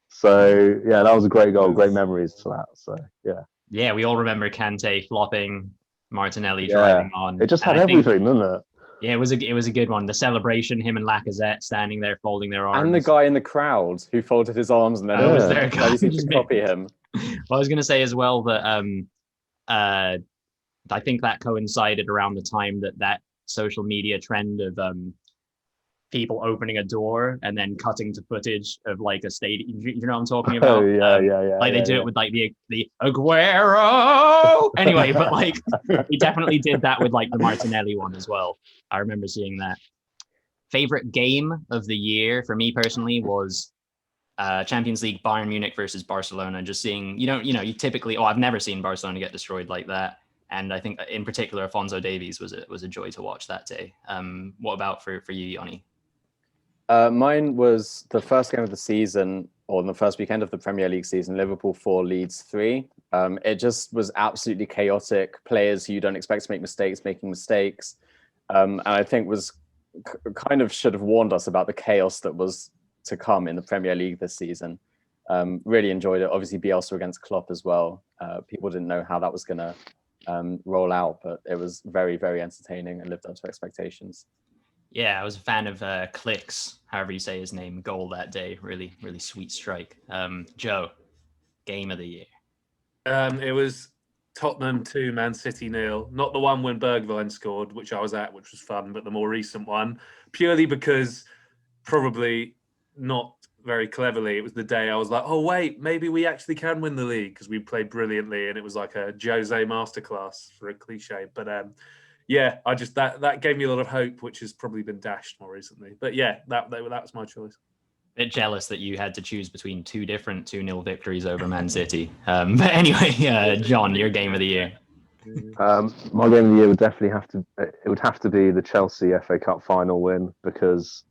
So yeah, that was a great goal. Great memories to that. So yeah. Yeah, we all remember Kante flopping, Martinelli driving on. It just had everything, didn't it? Yeah, it was a good one. The celebration, him and Lacazette standing there folding their arms, and the guy in the crowd who folded his arms and then was there. You seem to copy him. Well, I was going to say as well that I think that coincided around the time that social media trend of people opening a door and then cutting to footage of like a stadium. You know what I'm talking about? Yeah. Like they do it with like the Aguero. Anyway, but like he definitely did that with like the Martinelli one as well. I remember seeing that. Favorite game of the year for me personally was Champions League Bayern Munich versus Barcelona. Just seeing, you typically, I've never seen Barcelona get destroyed like that. And I think in particular, Alphonso Davies was a joy to watch that day. What about for you, Yoni? Mine was the first game of the season, or the first weekend of the Premier League season, Liverpool 4, Leeds 3. It just was absolutely chaotic. Players who you don't expect to make mistakes, making mistakes. And I think was kind of should have warned us about the chaos that was to come in the Premier League this season. Really enjoyed it. Obviously, Bielsa against Klopp as well. People didn't know how that was going to roll out, but it was very, very entertaining and lived up to expectations. Yeah, I was a fan of Clicks, however you say his name, goal that day. Really, really sweet strike. Joe, game of the year. It was Tottenham 2, Man City 0. Not the one when Bergwijn scored, which I was at, which was fun, but the more recent one, purely because probably not very cleverly, it was the day I was like, oh, wait, maybe we actually can win the league because we played brilliantly and it was like a Jose masterclass for a cliche. But yeah, I just that gave me a lot of hope, which has probably been dashed more recently. But yeah, that was my choice. Bit jealous that you had to choose between two different 2-0 victories over Man City. But anyway, John, your game of the year. My game of the year would definitely have to be the Chelsea FA Cup final win, because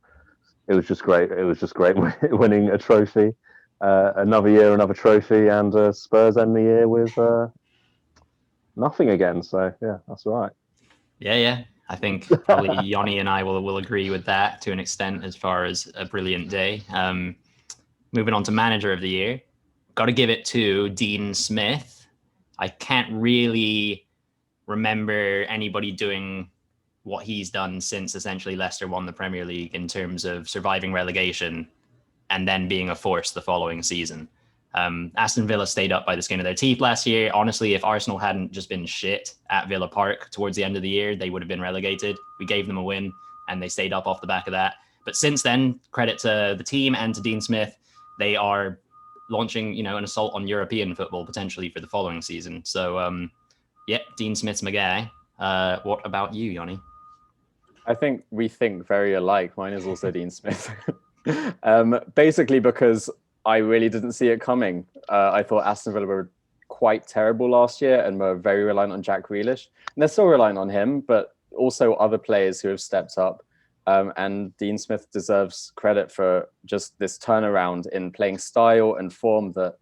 it was just great. It was just great winning a trophy, another year, another trophy, and Spurs end the year with nothing again. So yeah, that's right. Yeah. I think probably Yoni and I will agree with that to an extent as far as a brilliant day. Moving on to manager of the year, got to give it to Dean Smith. I can't really remember anybody doing what he's done since essentially Leicester won the Premier League in terms of surviving relegation and then being a force the following season. Aston Villa stayed up by the skin of their teeth last year. Honestly, if Arsenal hadn't just been shit at Villa Park towards the end of the year, they would have been relegated. We gave them a win and they stayed up off the back of that. But since then, credit to the team and to Dean Smith, they are launching, an assault on European football potentially for the following season. So, Dean Smith's my guy. What about you, Yoni? I think we think very alike. Mine is also Dean Smith. Basically because I really didn't see it coming. I thought Aston Villa were quite terrible last year and were very reliant on Jack Grealish. And they're still relying on him, but also other players who have stepped up. And Dean Smith deserves credit for just this turnaround in playing style and form that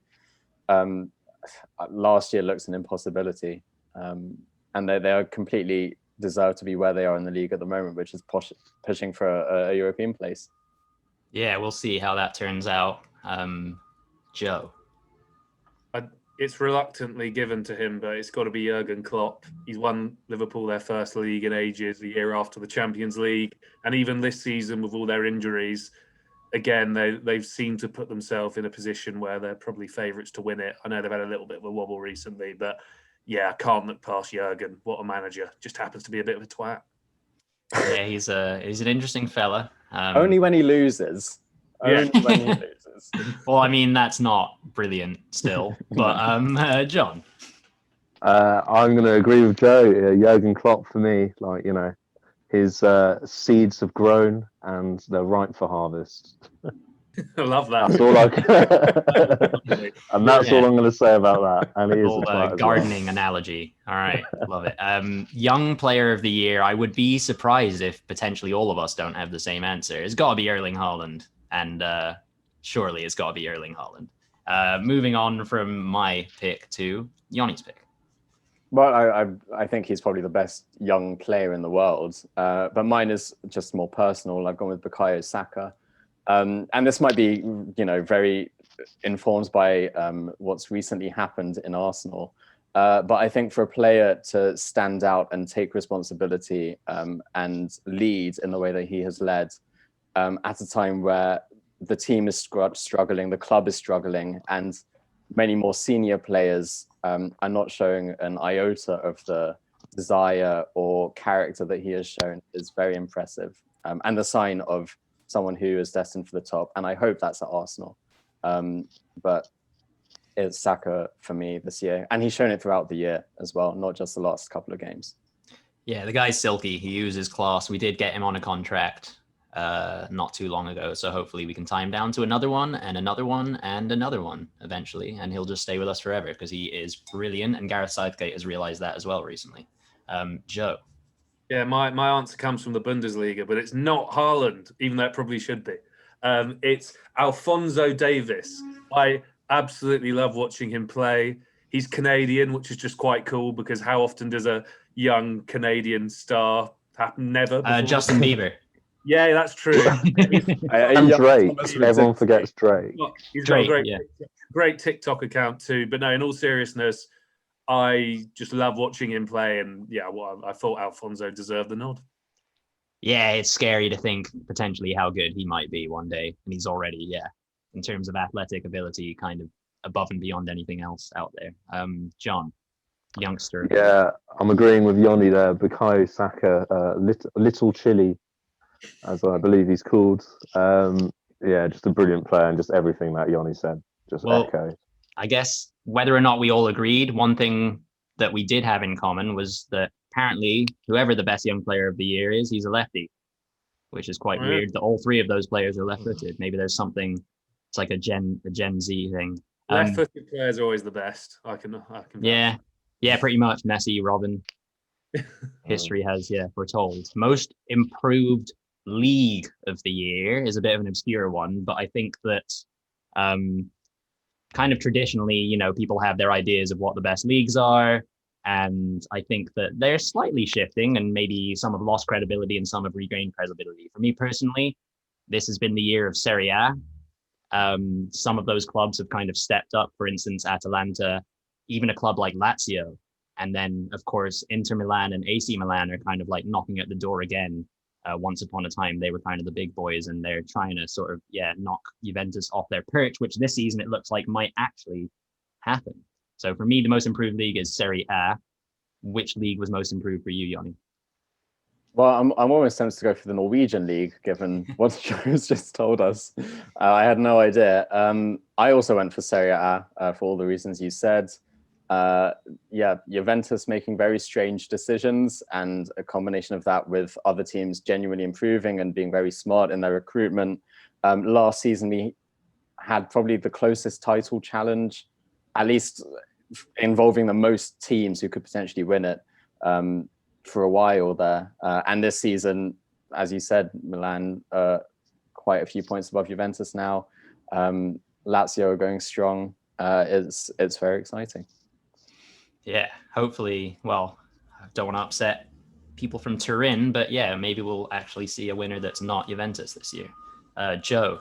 last year looks an impossibility. And they are completely deserve to be where they are in the league at the moment, which is pushing for a European place. Yeah, we'll see how that turns out. Joe. It's reluctantly given to him, but it's got to be Jurgen Klopp. He's won Liverpool their first league in ages, the year after the Champions League, and even this season with all their injuries, again they've seemed to put themselves in a position where they're probably favourites to win it. I know they've had a little bit of a wobble recently, but yeah, I can't look past Jurgen. What a manager! Just happens to be a bit of a twat. Yeah, he's an interesting fella. Only when he loses. Yeah. Only when he loses. Well, I mean, that's not brilliant still, but John. I'm going to agree with Joe. Jurgen Klopp for me, like, you know, his seeds have grown and they're ripe for harvest. I love that. That's all and that's all I'm going to say about that. And he is Little, gardening analogy. All right, love it. Young player of the year. I would be surprised if potentially all of us don't have the same answer. It's got to be Erling Haaland, and surely it's got to be Erling Haaland. Moving on from my pick to Yoni's pick. Well, I think he's probably the best young player in the world, but mine is just more personal. I've gone with Bukayo Saka. And this might be, you know, very informed by what's recently happened in Arsenal. But I think for a player to stand out and take responsibility and lead in the way that he has led at a time where the team is struggling, the club is struggling, and many more senior players are not showing an iota of the desire or character that he has shown is very impressive. And the sign of someone who is destined for the top, and I hope that's at Arsenal. But it's Saka for me this year, and he's shown it throughout the year as well, not just the last couple of games. Yeah, the guy's silky. He uses class. We did get him on a contract not too long ago, so hopefully we can tie him down to another one and another one and another one eventually, and he'll just stay with us forever because he is brilliant, and Gareth Southgate has realized that as well recently. Joe. Yeah, my answer comes from the Bundesliga, but it's not Haaland, even though it probably should be. It's Alphonso Davies. I absolutely love watching him play. He's Canadian, which is just quite cool because how often does a young Canadian star happen? Never. Justin Bieber. Yeah, that's true. And Drake. Everyone forgets Drake. He's got a great TikTok account too. But no, in all seriousness, I just love watching him play, and yeah, well, I thought Alphonso deserved the nod. Yeah, it's scary to think potentially how good he might be one day, and he's already, in terms of athletic ability, kind of above and beyond anything else out there. John, youngster. Yeah, I'm agreeing with Yoni there. Bukayo Saka, Little Chili, as I believe he's called. Yeah, just a brilliant player, and just everything that Yoni said, just echoed. I guess whether or not we all agreed, one thing that we did have in common was that apparently whoever the best young player of the year is, he's a lefty, which is quite weird that all three of those players are left-footed. Maybe there's something, it's like a Gen Z thing. Left-footed players are always the best. I can. Yeah, pretty much. Messi, Robin. History has, foretold. Most improved league of the year is a bit of an obscure one, but I think that kind of traditionally, people have their ideas of what the best leagues are. And I think that they're slightly shifting, and maybe some have lost credibility and some have regained credibility. For me personally, this has been the year of Serie A. Some of those clubs have kind of stepped up, for instance, Atalanta, even a club like Lazio. And then, of course, Inter Milan and AC Milan are kind of like knocking at the door again. Once upon a time, they were kind of the big boys, and they're trying to sort of, knock Juventus off their perch, which this season it looks like might actually happen. So for me, the most improved league is Serie A. Which league was most improved for you, Yoni? Well, I'm almost tempted to go for the Norwegian league, given what Joe's just told us. I had no idea. I also went for Serie A for all the reasons you said. Juventus making very strange decisions, and a combination of that with other teams genuinely improving and being very smart in their recruitment. Last season, we had probably the closest title challenge, at least involving the most teams who could potentially win it for a while there. And this season, as you said, Milan quite a few points above Juventus now. Lazio are going strong. It's very exciting. Yeah, hopefully, well, I don't want to upset people from Turin, but maybe we'll actually see a winner that's not Juventus this year. Joe,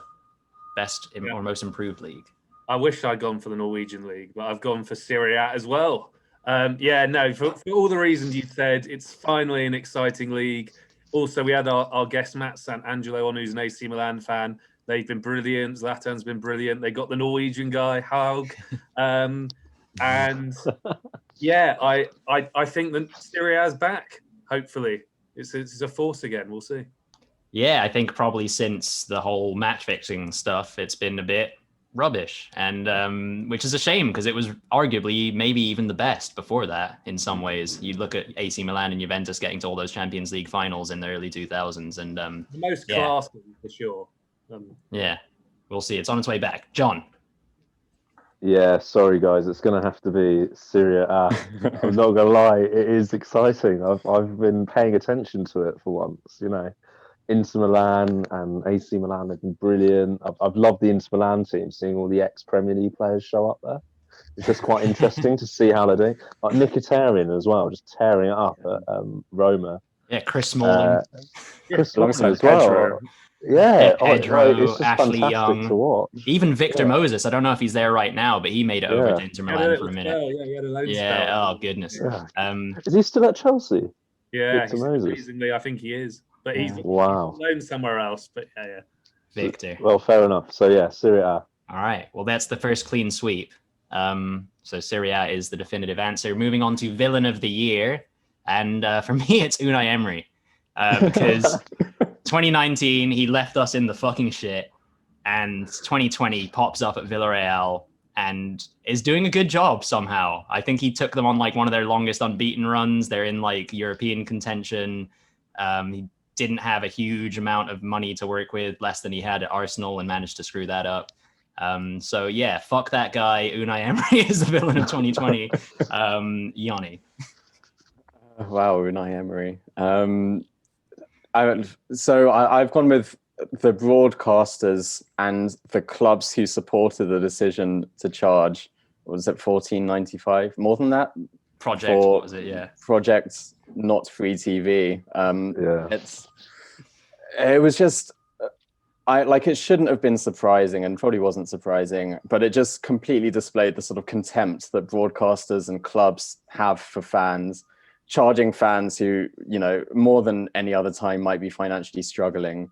best Yeah. or most improved league. I wish I'd gone for the Norwegian league, but I've gone for Serie A as well. For all the reasons you said, it's finally an exciting league. Also, we had our guest Matt Sant'Angelo on, who's an AC Milan fan. They've been brilliant. Zlatan's been brilliant. They got the Norwegian guy, Haug. And yeah, I think that Serie A's back, hopefully. It's a force again. We'll see. Yeah, I think probably since the whole match fixing stuff, it's been a bit rubbish, and which is a shame because it was arguably maybe even the best before that in some ways. You look at AC Milan and Juventus getting to all those Champions League finals in the early 2000s, and the most class for sure. Yeah, we'll see. It's on its way back. John. Yeah, sorry guys, it's gonna have to be Serie A. I'm not gonna lie, it is exciting. I've been paying attention to it for once, you know. Inter Milan and AC Milan have been brilliant. I've loved the Inter Milan team, seeing all the ex-Premier League players show up there. It's just quite interesting to see how they're doing. Like Mkhitaryan as well, just tearing it up at Roma. Yeah, Chris Smalling. Chris Smalling as well. Pedro. Yeah, Pedro, it's just Ashley fantastic Young. to watch. Even Victor Moses. I don't know if he's there right now, but he made it over to Inter Milan for a minute. He had a loan Yeah, spell. oh goodness. Yeah. Is he still at Chelsea? Yeah, Victor Moses. surprisingly, I think he is. But he's Wow. loaned somewhere else. But yeah. Victor. Well, fair enough. So yeah, Serie A. All right. Well, that's the first clean sweep. So Serie A is the definitive answer. Moving on to villain of the year. And for me, it's Unai Emery. Because 2019, he left us in the fucking shit. And 2020 pops up at Villarreal and is doing a good job somehow. I think he took them on like one of their longest unbeaten runs. They're in like European contention. He didn't have a huge amount of money to work with, less than he had at Arsenal, and managed to screw that up. So yeah, fuck that guy. Unai Emery is the villain of 2020. Yoni. Wow, Unai Emery. I've gone with the broadcasters and the clubs who supported the decision to charge. What was it, $14.95? More than that? Project, what was it? Yeah. Project, not free TV. Yeah. It was just, it shouldn't have been surprising, and probably wasn't surprising, but it just completely displayed the sort of contempt that broadcasters and clubs have for fans, charging fans who, you know, more than any other time might be financially struggling,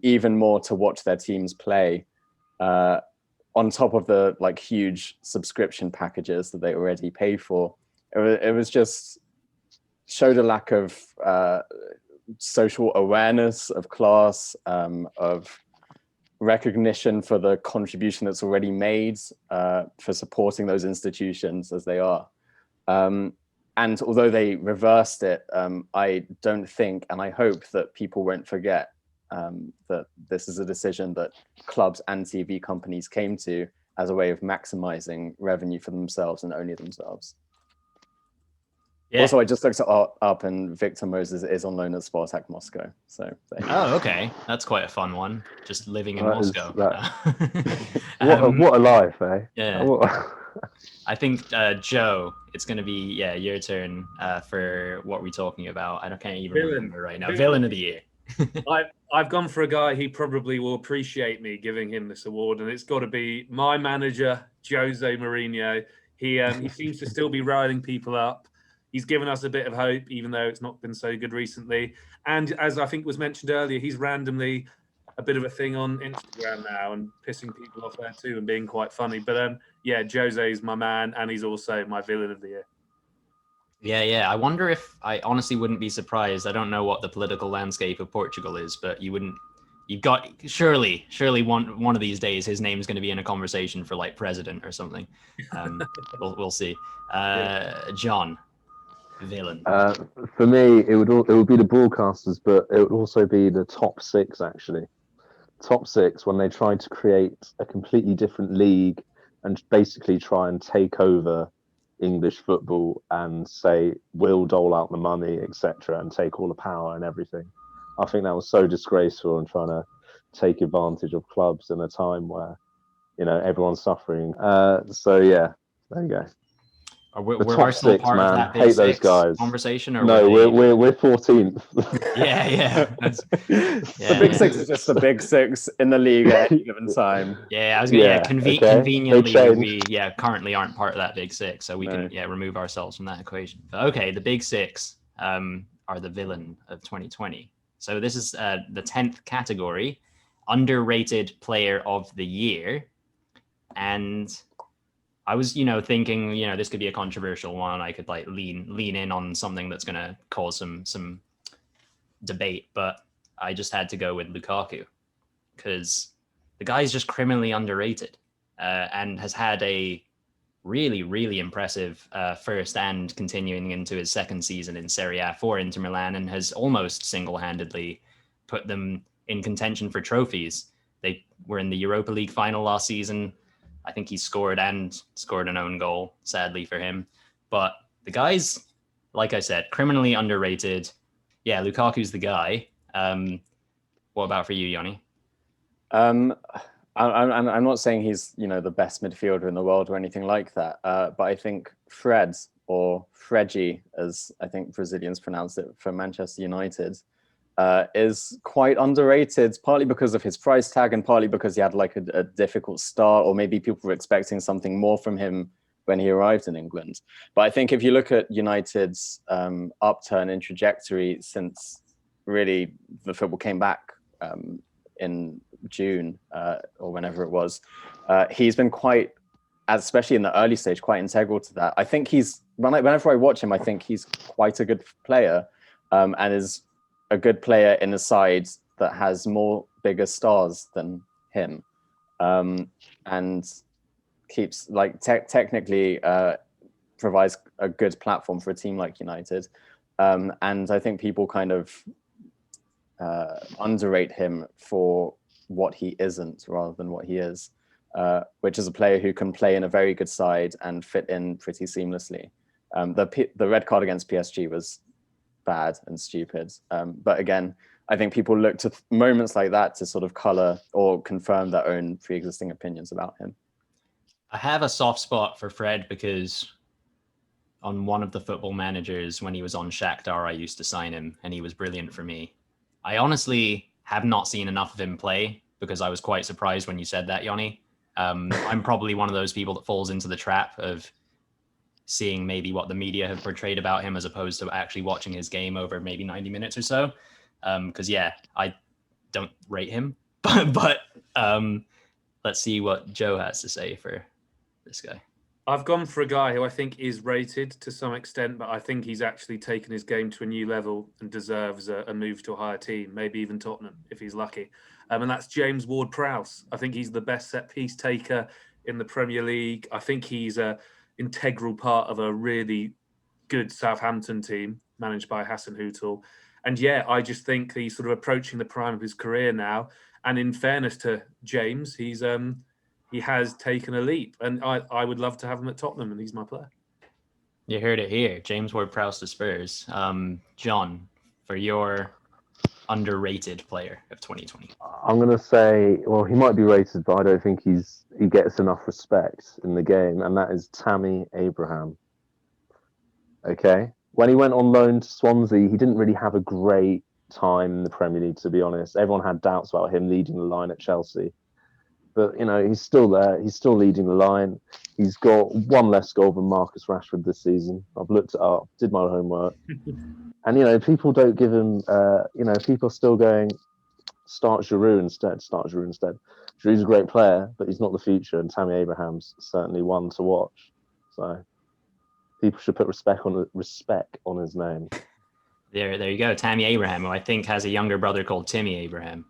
even more to watch their teams play, on top of the like huge subscription packages that they already pay for. It was just showed a lack of social awareness, of class, of recognition for the contribution that's already made, for supporting those institutions as they are. And although they reversed it, I don't think, and I hope that people won't forget that this is a decision that clubs and TV companies came to as a way of maximizing revenue for themselves and only themselves. Yeah. Also, I just looked it up, and Victor Moses is on loan at Spartak Moscow. So. Oh, okay, that's quite a fun one. Just living in Moscow. What a life, eh? Yeah. I think Joe, it's going to be your turn for what we're talking about. I can't even remember right now. Villain of the year. I've gone for a guy he probably will appreciate me giving him this award, and it's got to be my manager, Jose Mourinho. He seems to still be riling people up. He's given us a bit of hope, even though it's not been so good recently. And as I think was mentioned earlier, he's randomly a bit of a thing on Instagram now and pissing people off there too and being quite funny. But Jose's my man, and he's also my villain of the year. Yeah. I wonder if, I honestly wouldn't be surprised. I don't know what the political landscape of Portugal is, but you've got surely one of these days his name's going to be in a conversation for like president or something. We'll see. John, villain. For me, it would be the broadcasters, but it would also be the top six actually. Top six, when they tried to create a completely different league and basically try and take over English football and say we'll dole out the money, etc., and take all the power and everything. I think that was so disgraceful and trying to take advantage of clubs in a time where, you know, everyone's suffering. So yeah, there you go. Were The top Arsenal six, part of man. that Big Hate those Six guys. conversation? Or No, were they... we're 14th. Yeah. The Big Six is just the Big Six in the league at any given time. Yeah, I was gonna. Yeah, okay. conveniently, They we currently aren't part of that Big Six, so we can remove ourselves from that equation. But okay, the Big Six are the villain of 2020. So this is the 10th category, underrated player of the year, and I was, thinking, this could be a controversial one. I could like lean in on something that's gonna cause some debate, but I just had to go with Lukaku because the guy's just criminally underrated and has had a really, really impressive first and continuing into his second season in Serie A for Inter Milan, and has almost single-handedly put them in contention for trophies. They were in the Europa League final last season. I think he scored an own goal, sadly for him. But the guy's, like I said, criminally underrated. Yeah, Lukaku's the guy. What about for you, Yoni? I'm not saying he's the best midfielder in the world or anything like that, but I think Fred, or Freggie, as I think Brazilians pronounce it for Manchester United, is quite underrated, partly because of his price tag and partly because he had like a difficult start, or maybe people were expecting something more from him when he arrived in England. But I think if you look at United's upturn in trajectory since really the football came back in June or whenever it was, he's been quite, especially in the early stage, quite integral to that. I think whenever I watch him, I think he's quite a good player, and is a good player in a side that has more bigger stars than him, and keeps technically provides a good platform for a team like United. And I think people kind of underrate him for what he isn't rather than what he is, which is a player who can play in a very good side and fit in pretty seamlessly. The red card against PSG was bad and stupid. But again, I think people look to moments like that to sort of color or confirm their own pre-existing opinions about him. I have a soft spot for Fred because on one of the Football Managers, when he was on Shakhtar, I used to sign him and he was brilliant for me. I honestly have not seen enough of him play because I was quite surprised when you said that, Yoni. I'm probably one of those people that falls into the trap of seeing maybe what the media have portrayed about him as opposed to actually watching his game over maybe 90 minutes or so. Because I don't rate him, but let's see what Joe has to say for this guy. I've gone for a guy who I think is rated to some extent, but I think he's actually taken his game to a new level and deserves a move to a higher team, maybe even Tottenham if he's lucky. And that's James Ward-Prowse. I think he's the best set-piece taker in the Premier League. I think he's an integral part of a really good Southampton team managed by Hassan Hutel. And I just think he's sort of approaching the prime of his career now. And in fairness to James, he has taken a leap, and I would love to have him at Tottenham, and he's my player. You heard it here. James Ward-Prowse to Spurs. John, for your underrated player of 2020. I'm going to say, well, he might be rated, but I don't think he gets enough respect in the game, and that is Tammy Abraham. Okay? When he went on loan to Swansea, he didn't really have a great time in the Premier League, to be honest. Everyone had doubts about him leading the line at Chelsea. But, he's still there. He's still leading the line. He's got one less goal than Marcus Rashford this season. I've looked it up, did my homework. And, people don't give him, people are still going, start Giroud instead. Giroud's a great player, but he's not the future. And Tammy Abraham's certainly one to watch. So people should put respect on his name. There you go. Tammy Abraham, who I think has a younger brother called Timmy Abraham.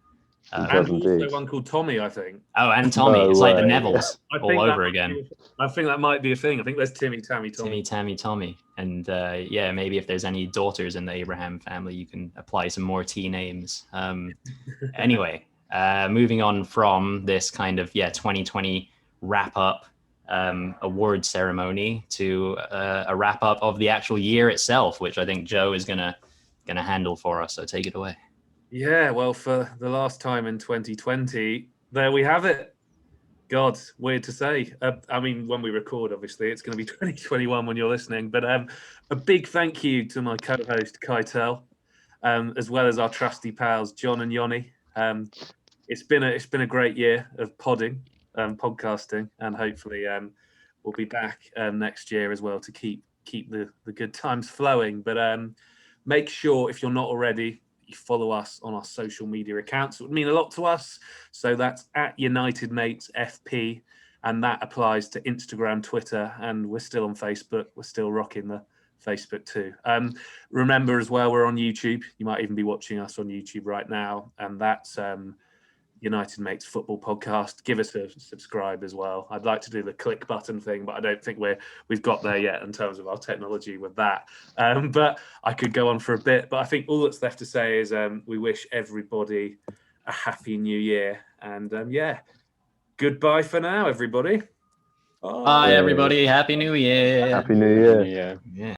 And also one called Tommy, I think. Oh, and Tommy. No it's way. Like the Nevilles all over again. I think that might be a thing. I think there's Timmy, Tommy. Tommy. And maybe if there's any daughters in the Abraham family, you can apply some more T names. Anyway, moving on from this kind of 2020 wrap up award ceremony to a wrap up of the actual year itself, which I think Joe is gonna handle for us. So take it away. Yeah, well, for the last time in 2020, there we have it. God, weird to say. I mean, when we record, obviously, it's going to be 2021 when you're listening. But a big thank you to my co-host Keitel, as well as our trusty pals John and Yoni. It's been a great year of podcasting, and hopefully we'll be back next year as well to keep the good times flowing. But make sure, if you're not already, you follow us on our social media accounts. It would mean a lot to us. So that's at United Mates FP, and that applies to Instagram, Twitter, and we're still on Facebook. We're still rocking the Facebook too. Remember as well, we're on YouTube. You might even be watching us on YouTube right now, and that's United Mates Football Podcast. Give us a subscribe as well. I'd like to do the click button thing, but I don't think we've got there yet in terms of our technology with that. But I could go on for a bit. But I think all that's left to say is we wish everybody a happy new year. And goodbye for now, everybody. Bye, everybody. Happy New Year. Happy New Year. Yeah. Yeah.